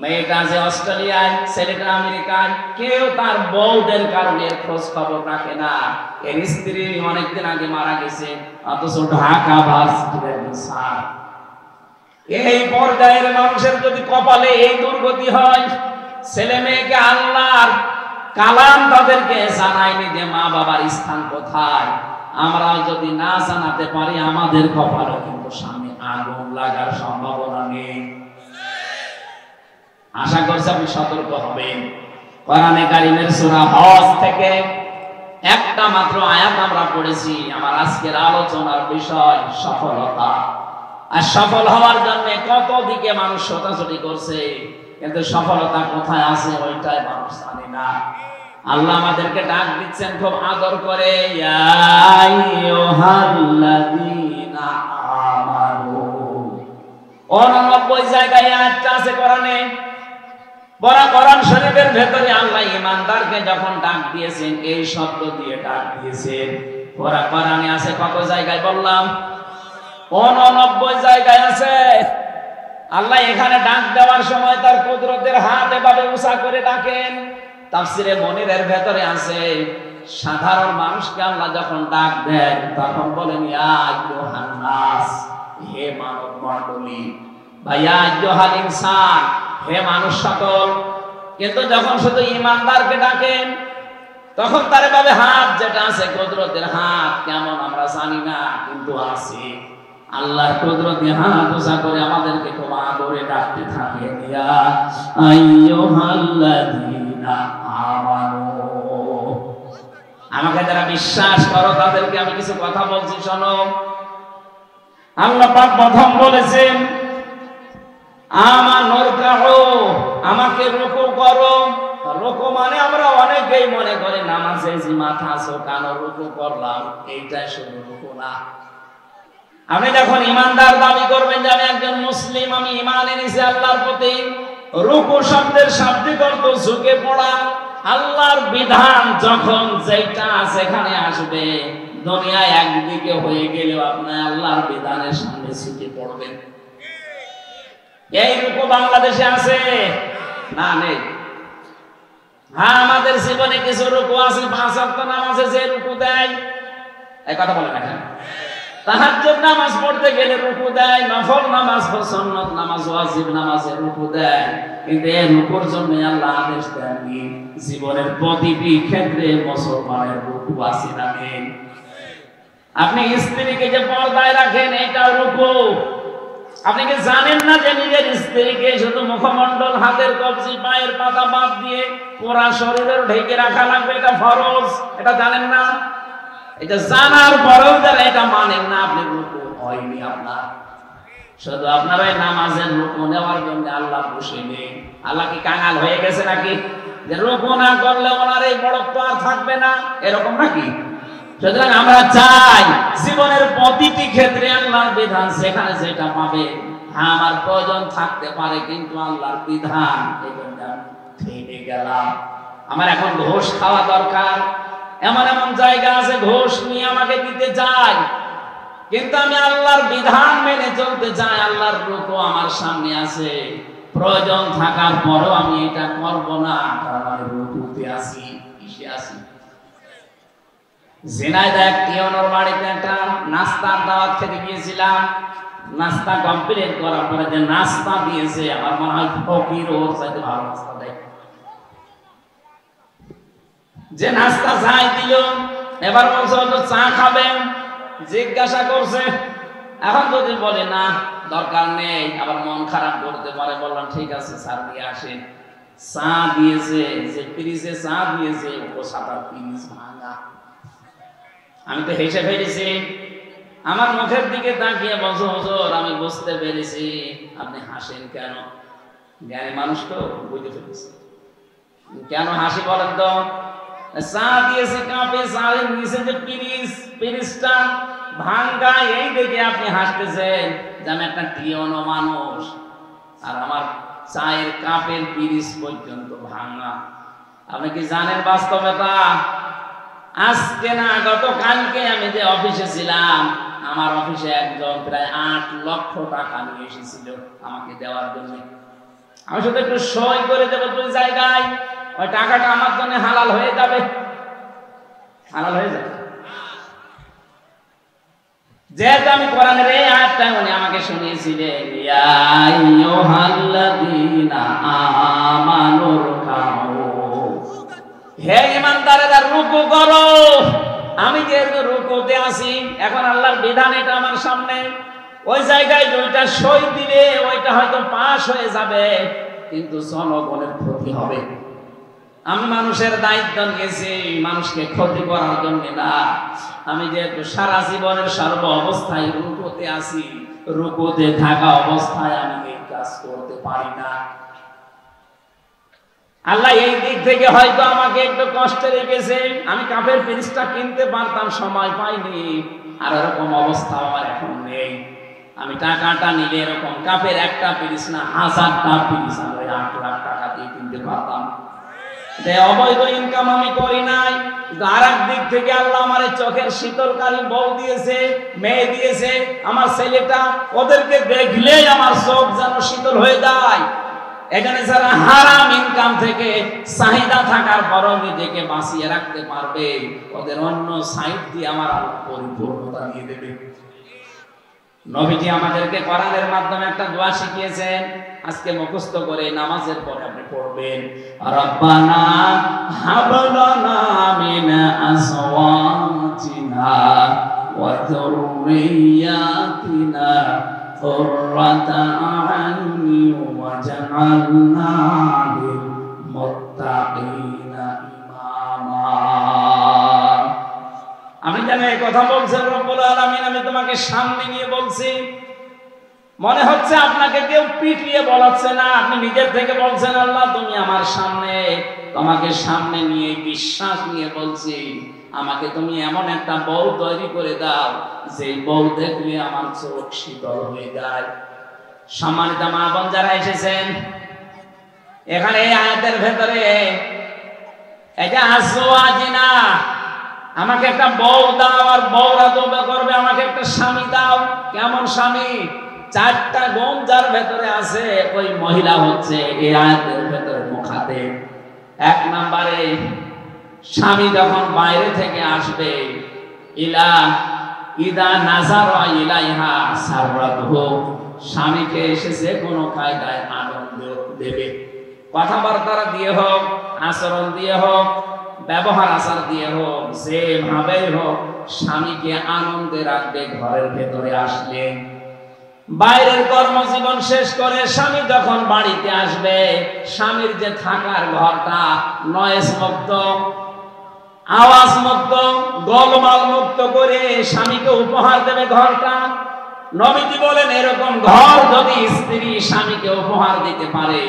মেয়েটা যে অস্ট্রেলিয়ায়, ছেলেটা আমেরিকায়। কেউ তার বউদের কারণে খোঁজ খবর রাখে না। এর স্ত্রী অনেকদিন আগে মারা গেছে, অথচ ঢাকা ভার্সিটির স্যার। এই পর্যায়ের মানুষের যদি কপালে এই দুর্গতি হয়, ছেলে মেয়েকে আল্লাহর কালাম তাদেরকে জানায়নি যে মা বাবার স্থান কোথায়, আমরা যদি না জানাতে পারি আমাদের কপালে কিন্তু সামনে আগুন লাগার সম্ভাবনা নেই। আশা করছি আপনি সতর্ক হবেন। কোরআনে কারীমের সূরা হজ থেকে একটা মাত্র আয়াত আমরা পড়েছি। আমার আজকের আলোচনার বিষয় সফলতা। আর সফল হওয়ার জন্য কত দিকে মানুষ ছোটাছুটি করছে, কিন্তু সফলতা কোথায় আছে ওইটাই মানুষ জানে না। আল্লাহ আমাদেরকে ডাক দিচ্ছেন খুব আদর করে, ইয়া আইয়ুহাল্লাযীনা আমানু। 89 জায়গায় আয়াতটা আছে কোরআনে। কোরআন শরীফের ভেতরে আল্লাহ ঈমানদারকে যখন ডাক দিয়েছেন এই শব্দ দিয়ে ডাক দিয়েছেন। কোরআনে আছে কত জায়গায় বললাম? 89 জায়গায় আছে। আল্লাহ এখানে ডাক দেওয়ার সময় তার কুদরতের হাত এভাবে উঁচা করে ডাকেন। তাফসিরে মনিরের ভেতরে আছে, সাধারণ মানুষকে আল্লাহ যখন ডাক দেন তখন বলেন ইয়া আইয়ুহান নাস, হে মানব মণ্ডলী, বা ইয়া আইয়ুহাল ইনসান, হে মানুষ সকল। কিন্তু যখন শুধু ঈমানদারকে ডাকেন তখন তার এভাবে হাত যেটা আছে, কুদরতের হাত, কেমন আমরা জানি না, কিন্তু আছে। আল্লাহর কুদরতের হাত উঁচা করে আমাদেরকে খুব আদরে ডাকতে থাকেন, ইয়া আইয়ুহাল্লাযীনা আমানু। আমাকে যারা বিশ্বাস করো তাদেরকে আমি কিছু কথা বলছি, শোনো। আল্লাহ পাক প্রথম বলেছেন আমাকে রুকু করো। রুকু মানে আমরা অনেকেই মনে করি নামাজে যে মাথা ঝোঁকানো রুকু করলাম, এইটাই শুধু রুকু না। আপনি যখন ইমানদার দাবি করবেন যে আমি একজন মুসলিম, আমি ঈমান এনেছি আল্লাহর প্রতি, রুকু শব্দের শাব্দিক অর্থ ঝুঁকে পড়া। আল্লাহর বিধান যখন যেটা সেখানে আসবে, দুনিয়ায় একদিকে হয়ে গেলেও আপনি আল্লাহর বিধানের সামনে ঝুঁকে পড়বেন। এই রুকু বাংলাদেশে আছে না? নেই। হ্যাঁ, আমাদের জীবনে কিছু রুকু আছে। 5 ওয়াক্ত নামাজে যে রুকু দেয়, এই কথা বলে না কেন? তাহাজ্জুদ নামাজ পড়তে গেলে রুকু দেয়, নফল নামাজ, সুন্নাত নামাজ, ওয়াজিব নামাজে রুকু দেয়। কিন্তু এই রুকুর জন্য আল্লাহ আদেশ দেননি। জীবনের প্রতিটি ক্ষেত্রে মুসলমানের রুকু আছে না নেই? আপনি স্ত্রীকে যে পর্দায় রাখেন, এটাও রুকু। আপনি কি জানেন না যে নিজের স্ত্রীকে শুধু মুখমণ্ডল, হাতের কবজি, পায়ের পাতা বাদ দিয়ে পুরা শরীরের ঢেকে রাখা লাগবে? এটা ফরজ। এটা জানেন না? এটা জানার পরেও যারা এটা মানেন না, আপনি রুকু হয়নি আপনার। শুধু আপনার ওই নামাজের রুকু নেওয়ার জন্য আল্লাহ বসে নেই। আল্লাহ কি কাঙাল হয়ে গেছে নাকি যে রুকু না করলে ওনার এই বড়ত্ব আর থাকবে না? এরকম নাকি? সুতরাং আমরা চাই জীবনের প্রতিটি ক্ষেত্রে আল্লাহর বিধান যেখানে যেটা পাবে। হ্যাঁ, আমার প্রয়োজন থাকতে পারে, কিন্তু আল্লাহর বিধান থেমে গেলাম। আমার এখন ঘোষ খাওয়া দরকার। এমন এমন জায়গা আছে ঘোষ নিয়ে আমাকে দিতে চাই, কিন্তু আমি আল্লাহর বিধান মেনে চলতে চাই। আল্লাহর রুকু আমার সামনে আছে, প্রয়োজন থাকার পরেও আমি এটা করব না, কারণ আমি রুকুতে আছি। কিসে আছি? ঝিনাইদহ এক টিওনোর বাড়িতে একটা নাস্তার দাওয়াত খেতে গিয়েছিলাম। নাস্তা কমপ্লিট করার পরে যে নাস্তা দিয়েছে, আমার মনে হয় ফকির ওর চাইতে ভালো নাস্তা দেয়। যে নাস্তা চাই দিল, এবার বলছে চা খাবেন, জিজ্ঞাসা করছে। এখন যদি বলে না দরকার নেই, আবার মন খারাপ করতে পারে। বললাম ঠিক আছে স্যার দিয়ে আসেন। চা দিয়েছে, যে ফ্রিজে চা দিয়েছে ও সাতার ফ্রিজ ভাঙা। আমি তো হেসে ফেলেছি। আমার মুখের দিকে তাকিয়ে বলছো হুজুর আমি বুঝতে পেরেছি আপনি হাসেন কেন। জ্ঞানী মানুষ তো বুঝতে ফেলেছি কেন হাসি বলেন তো। চা দিয়েছে কাপে, চায়ের নিচে যে পিরিজটা ভাঙ্গা, এই দেখে আপনি হাসতেছেন যে আমি একটা টিয়নো মানুষ, আর আমার চায়ের কাপের পিরিজ পর্যন্ত ভাঙ্গা। আপনি কি জানেন বাস্তবতা? আজকে না গতকালকে আমি যে অফিসে ছিলাম, আমার অফিসে একজন প্রায় 8 লক্ষ টাকা নিয়ে এসেছিল আমাকে দেওয়ার জন্য। আমি শুধু একটু সই করে দেবো দুই জায়গায়, ওই টাকাটা আমার জন্য হালাল হয়ে যাবে। হালাল হয়ে যাবে যেহেতু আমি কোরআনের এই আয়াতটা উনি আমাকে শুনিয়েছিলেন, ইয়া আইয়ুহাল্লাযীনা আমানুর কাউ, হে ঈমানদারেরা রুকু করো। আমি যেহেতু রুকুতে আছি, এখন আল্লাহর বিধান এটা আমার সামনে, ওই জায়গায় দুইটা সই দিলে ওইটা হয়তো পাস হয়ে যাবে, কিন্তু জনগণের ক্ষতি হবে। আমি মানুষের দায়িত্ব নিয়েছি, মানুষকে ক্ষতি করার জন্য না। আমি যেহেতু সারা জীবনের সর্ব অবস্থায় রুকুতে আছি, রুকুতে থাকা অবস্থায় আমি এই কাজ করতে পারি না। আল্লাহ এই দিক থেকে হয়তো আমাকে একটু কষ্টে রেখেছে। আমি কাপের পিরিজটা কিনতে পারতাম, সময় পাইনি। আর এরকম অবস্থা আমার এখন নেই। আমি টাকাটা নিলে এরকম কাপের একটা পিরিজ না, 1000টা পিরিজ আমি 8 লাখ টাকা দিয়ে কিনতে পারতাম। অবৈধ ইনকাম আমি করি নাই। আর এক দিক থেকে আল্লাহ আমার চোখের শীতলকারী বউ দিয়েছে, মেয়ে দিয়েছে। আমার ছেলেটা, ওদেরকে দেখলেই আমার চোখ যেন শীতল হয়ে যায়। এখানে যারা হারাম ইনকাম থেকে চাহিদা থাকার পরও নিজেকে বাঁচিয়ে রাখতে পারবে, ওদের অন্য সাইড দিয়ে আমার আল্লাহ পরিপূর্ণতা দিয়ে দেবে। নবীজি আমাদেরকে কোরআনের মাধ্যমে একটা দোয়া শিখিয়েছেন, আজকে মুখস্থ করে নামাজের পরে আপনি পড়বেন, রব্বানা হাব লানা মিন আজওয়াজিনা ওয়া যুররিয়াতিনা কুররাতা আ'য়ুনি ওয়াজআলনা লিল মুত্তাকিনা ইমামা। আমি জানি এই কথা বলছেন রব্বুল আলামিন, আমি তোমাকে সামনে নিয়ে বলছি। মনে হচ্ছে আপনাকে কেউ পিটিয়ে বলাচ্ছে না, আপনি নিজের থেকে বলছেন আল্লাহ তুমি আমার সামনে, তোমাকে সামনে নিয়ে বিশ্বাস নিয়ে বলছি, আমাকে তুমি এমন একটা বউ তৈরি করে দাও যে বউ দেখলে আমার চোখ শীতল হয়ে যায়। সম্মানিত মা বোন যারা এসেছেন এখানে এই আয়াতের ভেতরে, এটা আজওয়াজিনা, আমাকে একটা বউ দাও, আর বউরা দোয়া করবে আমাকে একটা স্বামী দাও। কেমন স্বামী? 4টা গুণ যার ভেতরে আছে, ওই মহিলা হচ্ছে এই আয়াতের ভেতরে মুখাতেব। 1 নম্বরে, স্বামী যখন বাইরে থেকে আসবে, ইদা নাযারা ইলাইহা সাররাতহু, স্বামীকে এসেছে কোনো কায়দায় আনন্দ দেবে। কথাবার্তা দিয়ে হোক, আচরণ দিয়ে হোক, ব্যবহার আচার দিয়ে হোক, যেভাবেই হোক স্বামীকে আনন্দে রাখবে। ঘরের ভেতরে আসলে, বাইরের কর্মজীবন শেষ করে স্বামী যখন বাড়িতে আসবে, স্বামীর যে থাকার ঘরটা নয়েজ মুক্ত, আওয়াজ মুক্ত, গোলমাল মুক্ত করে স্বামীকে উপহার দেবে ঘরটা। নবীজি বলেন এরকম ঘর যদি স্ত্রী স্বামীকে উপহার দিতে পারে,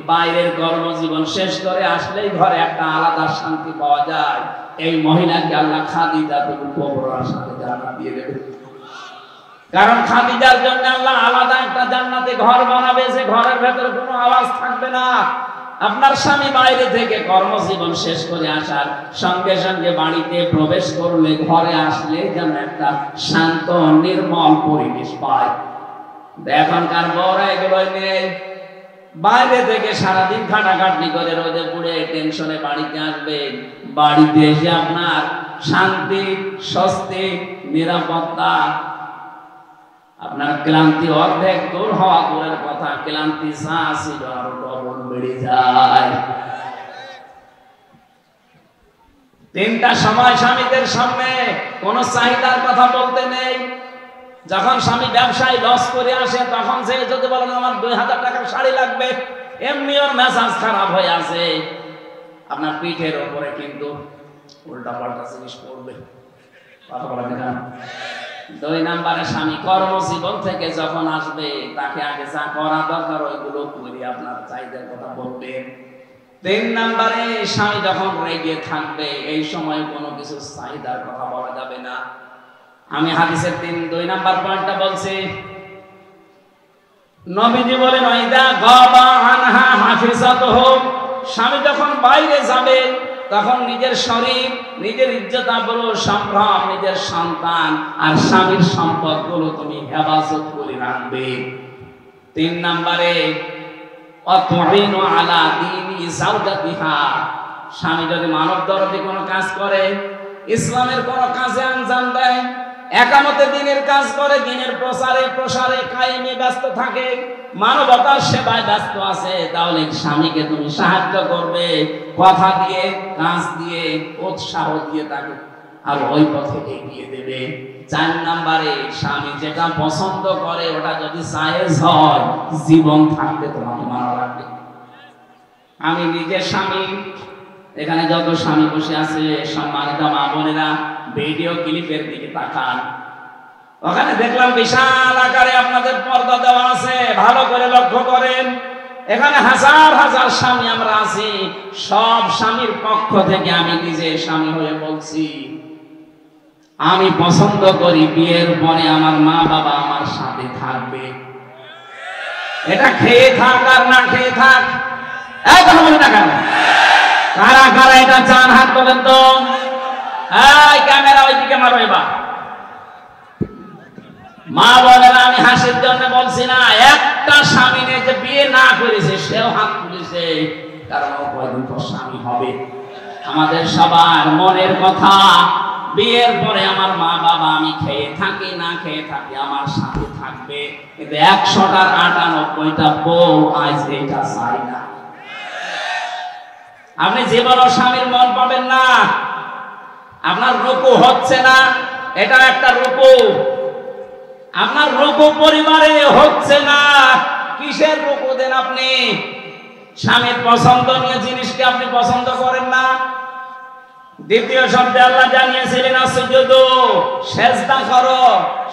বাইরের কর্মজীবন শেষ করে আসলেই ঘরে একটা আলাদা শান্তি পাওয়া যায়। এই মহিলাকে আল্লাহ খাদিজাতুল কুবরার সাথে জান্নাত দিয়ে দেবে। কারণ খাদিজার জন্য আল্লাহ আলাদা একটা জান্নাতে ঘর বানাবে, যে ঘরের ভেতরে কোনো আওয়াজ থাকবে না। আপনার স্বামী বাইরে থেকে কর্মজীবন শেষ করে আসার সঙ্গে সঙ্গে বাড়িতে প্রবেশ করলে, ঘরে আসলে যেন একটা শান্ত নির্মল পরিবেশ পায়। এখনকার বউরা এগুলোই নেই। বাইরে থেকে সারাদিন খাটাখাটনি করে রোদে পুড়ে টেনশনে বাড়িতে আসবে, বাড়িতে এসে আপনার শান্তি, স্বস্তি, নিরাপত্তা, আপনার ক্লান্তি অর্ধেক দূর হওয়া দূরের কথা, ক্লান্তি যা ছিল আরো ডবল বেড়ে যায়। তিনটা সময় স্বামীদের সামনে কোন চাহিদার কথা বলতে নেই। যখন স্বামী ব্যবসায় লস করে আসে তখন সে যদি বলেন আমার 2000 টাকার শাড়ি লাগবে, এমনি ওর মেজাজ খারাপ হয়ে আছে, আপনার পিঠের ওপরে কিন্তু উল্টা পাল্টা জিনিস পড়বে। কথা বলা দেখা। 2 নম্বরে স্বামী কর্মজীবন থেকে যখন আসবে তাকে আগে যা করা দরকার ওইগুলো করে আপনার চাহিদার কথা বলবে। 3 নম্বরে স্বামী যখন রেগে থাকবে এই সময় কোনো কিছু চাহিদার কথা বলা যাবে না। আমি হাদিসের 2 নাম্বার পয়েন্টটা বলছি। নবীজি বলেন ওয়াইদা গাবা আনহা হাফিজাতুহু, স্বামী যখন বাইরে যাবে তখন নিজের শরীর, নিজের ইজ্জত আবরু সম্ভ্রম, নিজের সন্তান আর স্বামীর সম্পদগুলো তুমি হেফাজত করে রাখবে। 3 নম্বরে অতুইনু আলা দীনি যাওজাতিহা, স্বামী যদি মানবদরদি কোনো কাজ করে, ইসলামের কোনো কাজে আঞ্জাম দেয়, একামতে দ্বীনের কাজ করে, দ্বীনের প্রসারে কায়েমে ব্যস্ত থাকে, মানবতার সেবায় ব্যস্ত আছে, তাহলে স্বামীকে তুমি সাহায্য করবে, কথা দিয়ে, কাজ দিয়ে, উৎসাহ দিয়ে তাকে আর ওই পথে এগিয়ে দেবে। 4 নম্বরে স্বামী যেটা পছন্দ করে ওটা যদি জায়েজ হয়, জীবন থাকতে তোমাকে মানা লাগবে। আমি নিজের স্বামী, এখানে যত স্বামী বসে আছে সম্মানিত মা বোনেরা, ভিডিও ক্লিপের দিকে তাকান। ওখানে দেখলাম বিশাল আকারে আপনাদের পর্দা দেওয়া আছে, ভালো করে লক্ষ্য করেন। এখানে হাজার হাজার স্বামী আমরা আছি। সব স্বামীর পক্ষ থেকে আমি নিজে স্বামী হয়ে বলছি, আমি পছন্দ করি বিয়ের পরে আমার মা বাবা আমার সাথে থাকবে। এটা খেয়ে থাক আর না খেয়ে থাক, কথা বলে না কেন? কারা কারা এটা চান হাত তোলেন তো। এই ক্যামেরা ওইদিকে মারো এবার। মা বলেন আমি হাসির জন্য বলছি না, একটা স্বামী নেই যে বিয়ে না করেছে সেও হাত তুলেছে, কারণ ও কয়দিন পর স্বামী হবে। আমাদের সবার মনের কথা, বিয়ের পরে আমার মা বাবা আমি খেয়ে থাকি না খেয়ে থাকি আমার সাথে থাকবে, কিন্তু 100টার 98টা বউ আজ এটা চাই না। আপনি জীবনও স্বামীর মন পাবেন না, আপনার রূপও হচ্ছে না, এটা একটা রূপও। আপনার রূপও পরিবারে হচ্ছে না, কিসের রূপ দেন আপনি? স্বামীর পছন্দনীয় জিনিসকে আপনি পছন্দ করেন না। দ্বিতীয় শব্দে আল্লাহ জানিয়েছিলেন আসজুদু, সেজদা করো।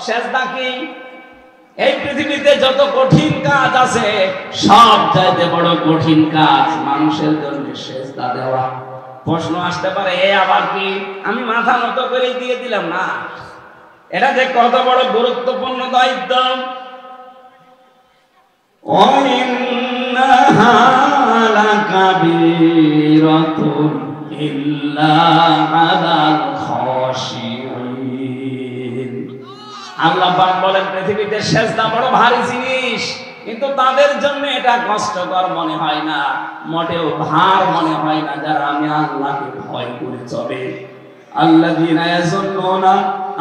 সেজদা কি? এই পৃথিবীতে যত কঠিন কাজ আছে সব চাইতে বড় কঠিন কাজ মানুষের জন্য সেজদা দেওয়া। প্রশ্ন আসতে পারে এ আবার কি? আমি মাথা নত করে দিয়ে দিলাম না, এটা যে কত বড় গুরুত্বপূর্ণ দায়িত্ব। ওয়াইন্নাহা লাকাবীরাতুন ইল্লা আলাল খাশিঈন। আল্লাহ পাক বলেন পৃথিবীতে সেজদা বড় ভারী জিনিস, কিন্তু তাদের জন্য এটা কষ্টকর মনে হয় না, মোটেও ভার মনে হয় না যারা আমি আল্লাহকে ভয় করে চলে। আল্লাযীনা ইয়াযুন্নুনা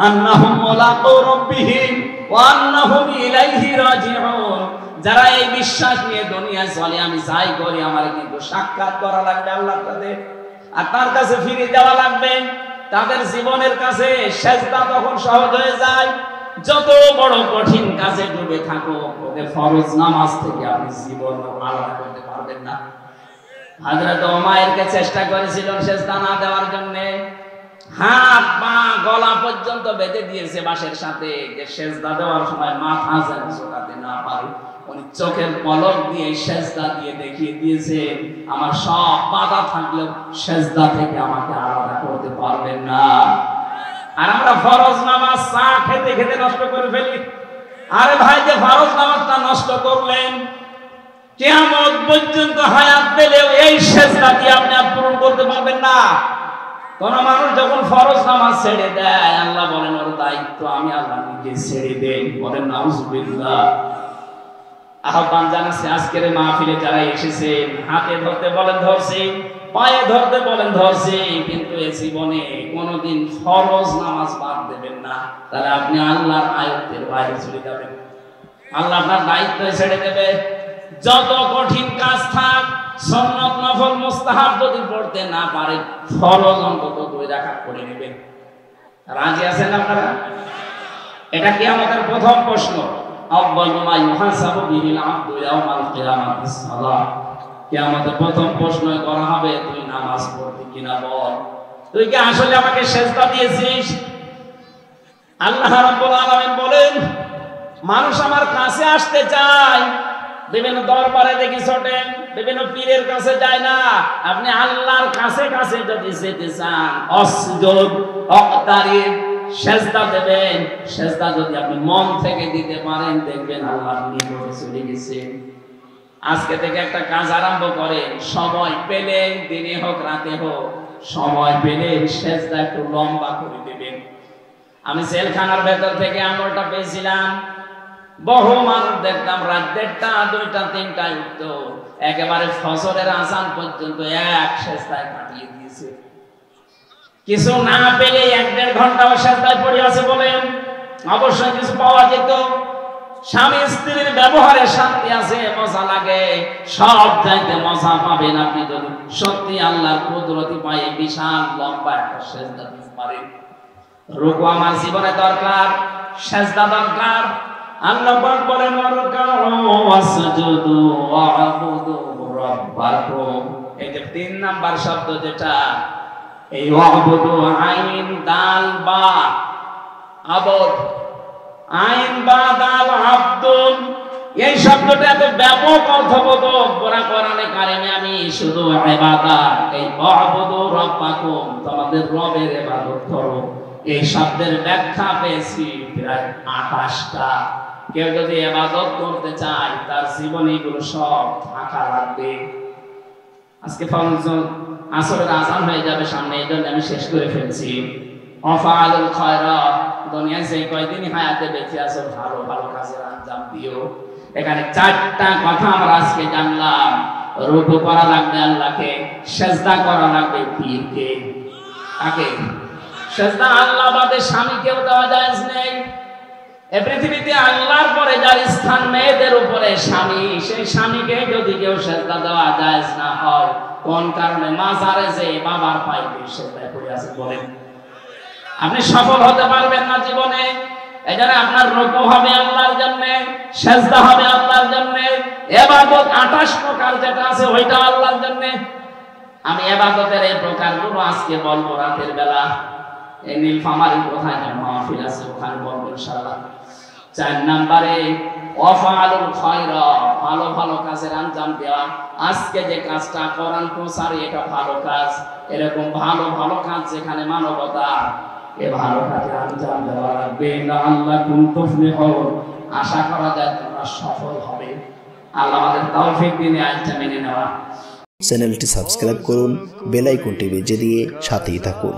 আন্নাহুম মুলাকু রাব্বিহিম ওয়া আন্নাহুম ইলাইহি রাজিউন, যারা এই বিশ্বাস নিয়ে দুনিয়ায় চলে আমি যাই করি আমার কিন্তু সাক্ষাৎ করা লাগবে আল্লাহর সাথে, আর তার কাছে ফিরে যাওয়া লাগবে। তাদের জীবনের কাছে সেজদা তখন সহজ হয়ে যায়। যত বড় কঠিন কাজে ডুবে থাকো, ওকে ফরজ নামাজ থেকে আপনি জীবন আলাদা করতে পারবেন না। হযরত উমাইরকে চেষ্টা করেছিলেন সেজদা না দেওয়ার জন্য, হাত পা গলা পর্যন্ত বেঁধে দিয়েছে বাঁশের সাথে, যে সেজদা দেওয়ার সময় মাথা যেন ঝোঁকাতে না পারে। উনি চোখের পলক দিয়ে সেজদা দিয়ে দেখিয়ে দিয়েছে আমার সব বাধা থাকলেও সেজদা থেকে আমাকে আলাদা করতে পারবেন না। আর আমরা ফরজ নামাজ চা খেতে খেতে নষ্ট করে ফেলি। আরে ভাই, যে ফরজ নামাজটা নষ্ট করলেন, কিয়ামত পর্যন্ত হায়াত পেলেও এই সেজদা দিয়ে আপনি পূরণ করতে পারবেন না। কোন মানুষ যখন ফরজ নামাজ ছেড়ে দেয়, আল্লাহ বলেন ওর দায়িত্ব আমি আল্লাহ নিজে ছেড়ে দেই। বলেন নাউজুবিল্লাহ। আহ্বান জানাচ্ছি আজকের মাহফিলে যারা এসেছেন, হাতে ধরতে বলেন ধরছি, পায়ে ধরতে বলেন ধরছি, কিন্তু এই জীবনে কোনোদিন ফরজ নামাজ বাদ দেবেন না, তাহলে আপনি আল্লাহর আয়াতের বাইরে চলে যাবেন। আল্লাহ আপনার দায়িত্ব ছেড়ে দেবে। যত কঠিন কাজ থাক, সুন্নাত নফল মুস্তাহাব যদি পড়তে না পারে, ফরজ অন্তত 2 রাকাত পড়ে নেবেন। রাজি আছেন আপনারা? এটা কিয়ামতের প্রথম প্রশ্ন। আউয়ালু মা ইউহাসাবু বিহিল আবদু ইয়াউমাল কিয়ামাতিস সালাহ। কিয়ামতের প্রথম প্রশ্ন করা হবে, তুই নামাজ পড়বি কিনা বল। তুই কি আসলে আমাকে সেজদা দিয়েছিস? আল্লাহ রাব্বুল আলামিন বলেন, মানুষ আমার কাছে আসতে চায়, বিভিন্ন দরবারে দেখি ছোটেন, বিভিন্ন পীরের কাছে যায় না। আপনি আল্লাহর কাছে কাছে যদি যেতে চান, অসজুদ ওয়াক্তারিব, সেজদা দেবেন। সেজদা যদি আপনি মন থেকে দিতে পারেন, দেখবেন আল্লাহর নিকটে চলে গেছেন। আজকে থেকে একটা কাজ আরম্ভ করেন, সময় পেলে, দিনে হোক রাতে হোক, সময় পেলে সেজদা একটু লম্বা করে দেবেন। আমি জেলখানার ভেতর থেকে আমলটা পেয়েছিলাম। বহু মানুষ দেখতাম রাত 1:30, 2টা, 3টায় উঠতো, একেবারে ফজরের আযান পর্যন্ত এক সেজদায় কাটিয়ে দিয়েছে। কিছু না পেলে 1-1.5 ঘন্টাও সেজদায় পড়ে আছে বলেন, অবশ্যই কিছু পাওয়া যেত। স্বামী স্ত্রীর ব্যবহারে শান্তি আছে, মজা লাগে, সব চাইতে মজা পাবেন আপনি যদি সত্যি আল্লাহর কুদরতি পায়ে বিশাল লম্বা একটা সেজদা দিতে পারেন। রুকু আমার জীবনে দরকার, সেজদা দরকার। আল্লাহ পাক বলেন, ওয়ারকাউ ওয়াসজুদু ওয়া'বুদু রাব্বাকুম। এই যে 3 নাম্বার শব্দ যেটা, এই ওয়া'বুদু আইন দাল বা আবদ, আইন বা দাল আব্দুন, এই শব্দটা এত ব্যাপক অর্থবোধক। কোরআনে কারিমে আমি শুধু ইবাদত, এই ওয়া'বুদু রাব্বাকুম, তোমাদের রবের ইবাদত করো, এই শব্দের ব্যাখ্যা পেয়েছি প্রায় 28টা। কেউ যদি ইবাদত করতে চায়, তার জীবনে এগুলো সব থাকা লাগবে। আজকে ফজর আসরের আযান হয়ে যাবে সামনে, এই জন্য আমি শেষ করে ফেলছি। ওয়াফালুল খায়রাত, দুনিয়ায় যে কয়দিন হায়াতে বেঁচে আছো, ভালো ভালো কাজের আঞ্জাম দিও। এখানে 4টা কথা আমরা আজকে জানলাম। রুকু করা লাগবে আল্লাহকে, সেজদা করা লাগবে পীরকে। কাকে? সেজদা আল্লাহ বাদে স্বামীকেও দেওয়া জায়েজ নেই। এই পৃথিবীতে আল্লাহর পরে যার স্থান মেয়েদের উপরে স্বামী, সেই স্বামীকে যদি কেউ সেজদা দেওয়া জায়েজ না হয়, কোন কারণে মাজারে যে বাবার পায়ে সেজদায় পড়ে আছে বলেন? আপনি সফল হতে পারবেন না জীবনে। এজন্য আপনার রুকু হবে আল্লাহর জন্য, সেজদা হবে আল্লাহর জন্য, ইবাদত 28 প্রকার যেটা আছে ওইটা আল্লাহর জন্য। আমি ইবাদতের এই প্রকারগুলো আজকে বলবো রাতের বেলা। এই নীলফামারী কোথায় যেন মাহফিল আছে, ওখানে বলবো ইনশাআল্লাহ। 4 নম্বরে ওয়াফালুল খায়রাত, ভালো ভালো কাজের আঞ্জাম দেওয়া। আজকে যে কাজটা কোরআন প্রচার, এটা ভালো কাজ। এরকম ভালো ভালো কাজ যেখানে মানবতা, এই ভালো কাজের আঞ্জাম দেওয়া লাগবে। লাআল্লাকুম তুফলিহুন, আশা করা যায় তোমরা সফল হবে। আল্লাহ আমাদের তৌফিক দিন আয়াতটা মেনে নেওয়া। চ্যানেলটি সাবস্ক্রাইব করুন, বেল আইকনটি বেজে দিয়ে সাথেই থাকুন।